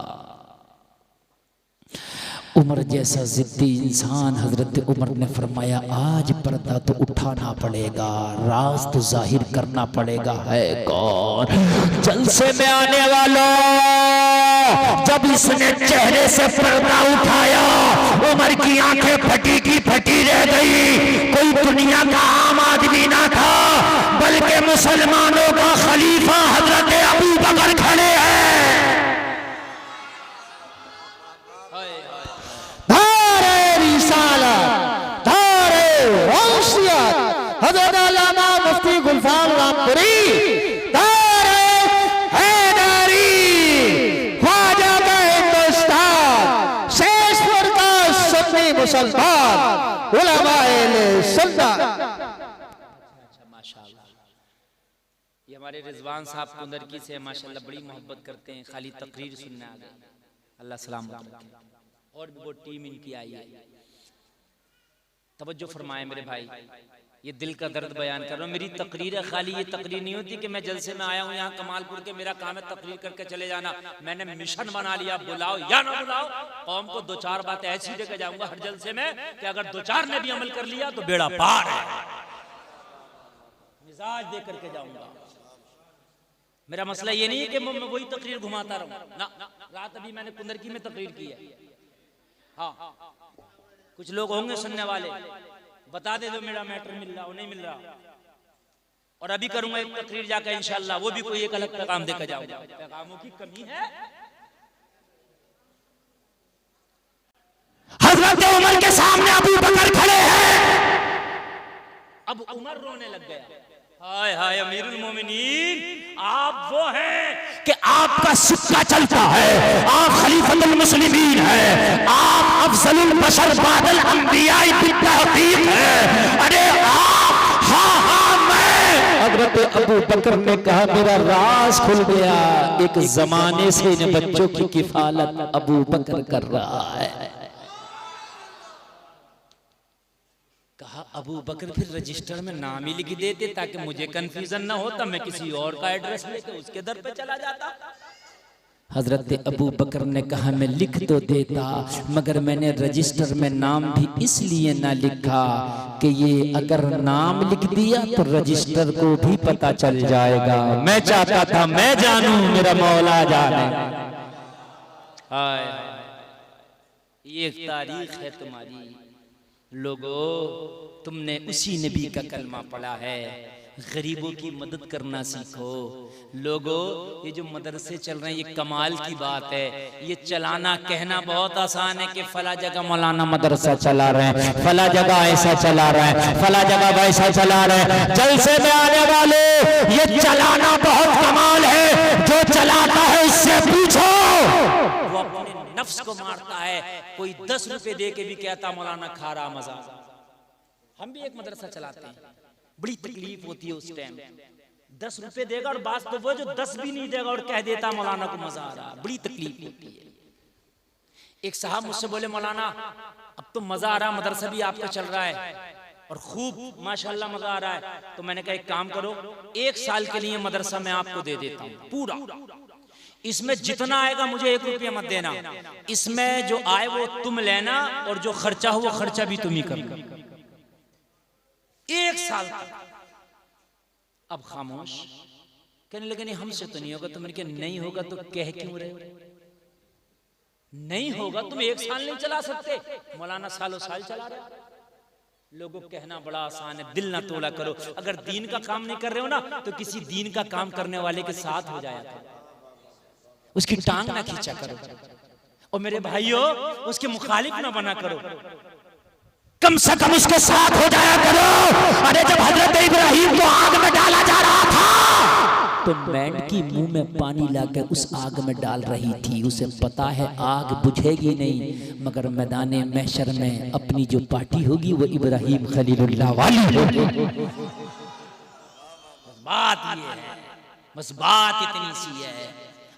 उमर जैसा जिद्दी इंसान, हजरत उमर ने फरमाया आज पर्दा तो उठाना पड़ेगा, राज तो जाहिर करना पड़ेगा। है कौन? जलसे में आने वालों, जब इसने चेहरे से पर्दा उठाया, उमर की आंखें फटी की फटी रह गई। कोई दुनिया का आम आदमी ना था, बल्कि मुसलमानों का खलीफा हजरत अबू बकर खड़े हैं। हज़रत अल्लामा मुफ्ती गुलफाम रामपुरी हैदरी, ख्वाजा का हिंदुस्तान, शेषपुर का सुन्नी मुसलमान, उलमाए सुन्नत। माशाल्लाह, ये हमारे रिजवान साहब कुंदरकी से माशाल्लाह बड़ी मोहब्बत करते हैं, खाली तकरीर सुनने आ गए। अल्लाह सलामत रखे, और भी वो टीम इनकी आई है। तवज्जो फरमाए मेरे भाई, ये दिल का दर्द बयान कर रहा हूँ। मेरी तकरीर है, खाली ये तकरीर नहीं होती कि मैं जलसे में आया हूँ यहाँ कमालपुर के, मेरा काम है तकरीर करके चले जाना। मैंने मिशन बना लिया, बुलाओ या ना बुलाओ, कौम को दो चार बातें ऐसी देकर जाऊंगा हर जलसे में कि अगर दो चार ने भी अमल कर लिया तो बेड़ा पार है। मिजाज दे करके जाऊंगा। मेरा मसला ये नहीं है कि मैं वही तकरीर घुमाता रहूं ना। रात अभी मैंने कुंदरकी में तकरीर की है। हाँ, कुछ लोग होंगे सुनने वाले, बता दे दो मेरा मैटर मिल रहा हो नहीं मिल रहा। और अभी करूंगा एक तकरीर जाकर इंशाल्लाह, वो भी कोई एक अलग पैगाम देकर जाऊंगा। पैगामों की कमी है। हजरत उमर के सामने अबू बकर खड़े हैं। अब उमर रोने लग गया। हाय हाय अमीरुल मोमिनीन, आप वो हैं कि आपका सिक्का चलता है, आप खलीफतुल मुस्लिमीन हैं, आप अफजलुल बशर बादल अंबिया बित्तहकीक हैं। अरे आप, हाँ मैं। हजरत अबू बकर ने कहा मेरा राज खुल गया, एक जमाने से इन बच्चों की किफालत अबू बकर कर रहा है। कहा अबू बकर फिर रजिस्टर में नाम ही लिख देते ताकि मुझे कंफ्यूजन ना हो, तब मैं किसी और का एड्रेस लेके उसके दर पे चला जाता। हजरत अबू बकर ने कहा मैं लिख तो देता, मगर मैंने रजिस्टर में नाम भी इसलिए ना लिखा कि ये अगर नाम लिख दिया तो रजिस्टर को भी पता चल जाएगा। मैं चाहता था मैं जानूं, मेरा मौला जाने। ये तारीख है तुम्हारी लोगो, तुमने उसी नबी का कलमा पढ़ा है, गरीबों की मदद करना सीखो। लोगों, ये जो मदरसे चल रहे हैं ये कमाल की बात है। ये चलाना कहना बहुत आसान है कि फला जगह मौलाना मदरसा चला रहे हैं, फला जगह ऐसा चला रहा है, फला जगह वैसा चला रहे हैं। जलसे में आने वाले, ये चलाना बहुत कमाल है। जो चलाता है उससे पूछो, वो अपने नफ्स को मारता है। कोई 10 रुपए दे के भी कहता मौलाना खा रहा मजा। हम भी एक मदरसा चलाते हैं, बड़ी तकलीफ होती है उस टाइम। 10 रुपए देगा और बात तो वो जो 10 भी नहीं देगा और कह देता मौलाना को मजा आ रहा, बड़ी तकलीफ होती है। एक साहब मुझसे बोले मौलाना अब तो मजा आ रहा, मदरसा भी आपका चल रहा है और खूब माशाल्लाह मजा आ रहा है। तो मैंने कहा एक काम करो, 1 साल के लिए मदरसा मैं आपको दे देता हूँ पूरा। इसमें जितना आएगा मुझे 1 रुपया मत देना, इसमें जो आए वो तुम लेना और जो खर्चा हो वो खर्चा भी तुम ही करना। 1 साल तक। अब खामोश, कहने लगे नहीं हमसे तो नहीं होगा। तुमने कहा नहीं होगा तो कह क्यों रहे हो? नहीं होगा, तुम 1 साल नहीं चला सकते, मौलाना सालों साल चला रहे। लोगों को कहना बड़ा आसान है, दिल ना तोड़ा करो। अगर दीन का काम नहीं कर रहे हो ना तो किसी दीन का काम करने वाले के साथ हो जाया करो, उसकी टांग ना खींचा करो। और मेरे भाइयों, उसके मुखालिफ ना बना करो, कम से कम उसके साथ हो जाया करो। अरे जब हजरत इब्राहिम को आग में डाला जा रहा था तो मेंढकी मुंह में पानी लाकर उस आग में डाल रही थी। उसे पता है आग बुझेगी नहीं, मगर मैदान महशर में अपनी जो पार्टी होगी वो इब्राहिम खलीलुल्लाह वाली होगी। बात ये है, बस बात इतनी सी है।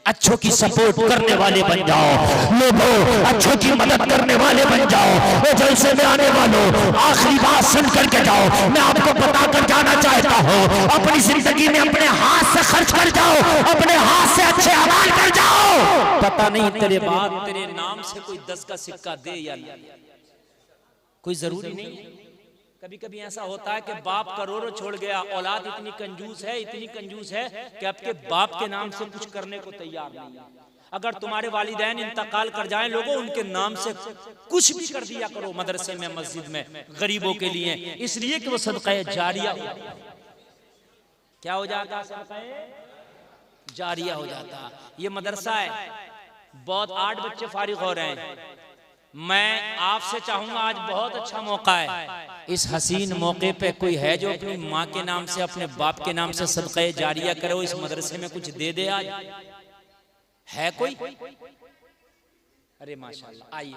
अच्छों की सपोर्ट करने वाले बन जाओ लोगों, अच्छों की मदद करने वाले बन जाओ। वो जलसे में आने वालों, आखिरी बात सुन करके जाओ। मैं आपको बता कर जाना चाहता हूँ, अपनी जिंदगी में अपने हाथ से खर्च कर जाओ, अपने हाथ से अच्छे अमाल कर जाओ। पता नहीं तेरे बाद तेरे नाम से कोई 10 का सिक्का दे या नहीं, कोई जरूरी नहीं है। कभी कभी ऐसा होता है कि बाप करोड़ों छोड़ गया, औलाद इतनी कंजूस है, इतनी कंजूस है कि आपके बाप के नाम से कुछ करने को तैयार नहीं है। अगर तुम्हारे वालिदैन इंतकाल कर जाएं लोगों, उनके नाम से कुछ भी कर दिया करो, मदरसे में, मस्जिद में, गरीबों के लिए, इसलिए कि वो सदका जारिया क्या हो जाता, सदका जारिया हो जाता। ये मदरसा है, बहुत 8 बच्चे फारिग हो रहे हैं। मैं आपसे चाहूंगा, आज बहुत अच्छा मौका है, इस हसीन मौके पे कोई है जो अपनी माँ के नाम से, अपने बाप के नाम से सदका जारिया करो, इस मदरसे में कुछ दे दे। आज है कोई? अरे माशाल्लाह, आइए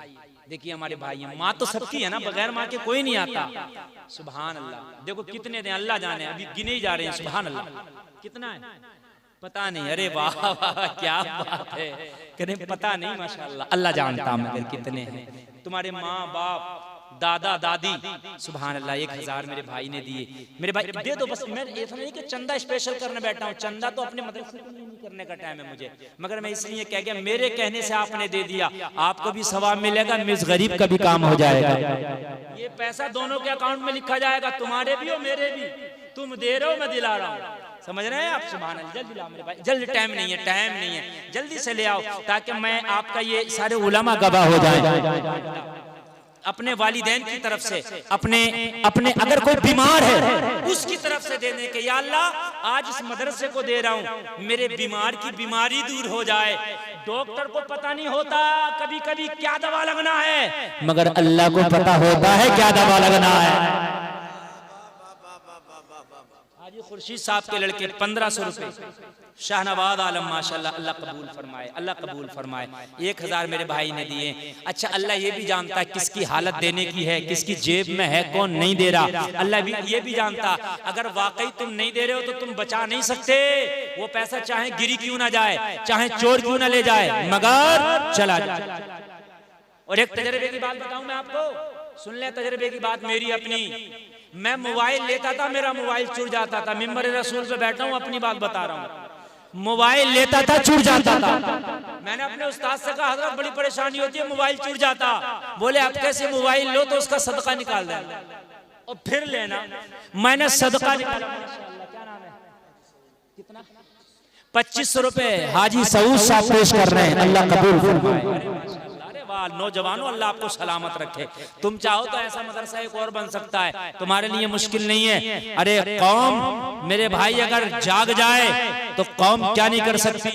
देखिए हमारे भाई हैं। माँ तो सबकी है ना, बगैर माँ के कोई नहीं आता। सुभान अल्लाह, देखो कितने दें अल्लाह जाने, अभी गिने ही जा रहे हैं। सुभान अल्लाह, कितना है पता नहीं। अरे वाह वाह क्या बात है, कहने पता नहीं, माशाल्लाह अल्लाह जानता मगर कितने हैं तुम्हारे माँ बाप दादा दादी। सुभान अल्लाह, 1000 मेरे भाई ने दिए। मेरे भाई दे दो बस, मैं ऐसा नहीं कि चंदा स्पेशल करने बैठा हूँ, चंदा तो अपने मदरसे को नहीं करने का टाइम है मुझे, मगर मैं इसलिए कह गया मेरे कहने से आपने दे दिया, आपको भी सवाब मिलेगा, मिस गरीब का भी काम हो जाएगा। ये पैसा दोनों के अकाउंट में लिखा जाएगा, तुम्हारे भी और मेरे भी। तुम दे रहे हो, मैं दिला रहा हूँ, समझ रहे हैं आप? सुभान अल्लाह, जल्दी लाओ मेरे भाई, जल्दी, टाइम नहीं है, टाइम नहीं है, जल्दी से ले आओ ताकि मैं आपका ये सारे उलमा गवाह हो जाए। अपने वालिदैन की तरफ से, अपने अगर कोई बीमार है उसकी तरफ से देने के, या अल्लाह आज इस मदरसे को दे रहा हूँ, मेरे बीमार की बीमारी दूर हो जाए। डॉक्टर को पता नहीं होता कभी कभी क्या दवा लगना है, मगर अल्लाह को पता होता है क्या दवा लगना है। हाजी खुर्शीद साहब के लड़के 1500 रुपए, शाहनवाज आलम माशाल्लाह, अल्लाह कबूल फरमाए, अल्लाह कबूल फरमाए। 1000 मेरे भाई ने दिए। अच्छा, अल्लाह ये भी जानता है किसकी हालत देने की है, किसकी जेब में है, कौन नहीं दे रहा। अल्लाह भी ये भी जानता, अगर वाकई तुम नहीं दे रहे हो तो तुम बचा नहीं सकते वो पैसा, चाहे गिरी क्यों ना जाए, चाहे चोर क्यों ना ले जाए, मगर चला जाए। और एक तजर्बे की बात बताऊं मैं आपको, सुन ले तजर्बे की बात मेरी अपनी। मैं मोबाइल लेता था, मेरा मोबाइल चुर जाता था। मिंबर रसूल पे बैठा हूँ, अपनी बात बता रहा हूँ। मोबाइल लेता था, चुर जाता था। मैंने अपने उस्ताद से कहा, हज़रत बड़ी परेशानी होती है, मोबाइल चुर जाता। बोले आप कैसे? मोबाइल लो तो उसका सदका निकाल देना और फिर लेना। मैंने सदका निकाला, क्या नाम है, कितना, 2500 रुपए हाजी सऊद साहब पेश कर रहे हैं, अल्लाह कबूल फरमाए। नौजवानों अल्लाह आपको सलामत रखे। तुम चाहो तो ऐसा मदरसा एक और बन सकता है, तुम्हारे लिए मुश्किल नहीं है। अरे कौम मेरे भाई अगर जाग जाए तो कौम क्या नहीं कर सकती।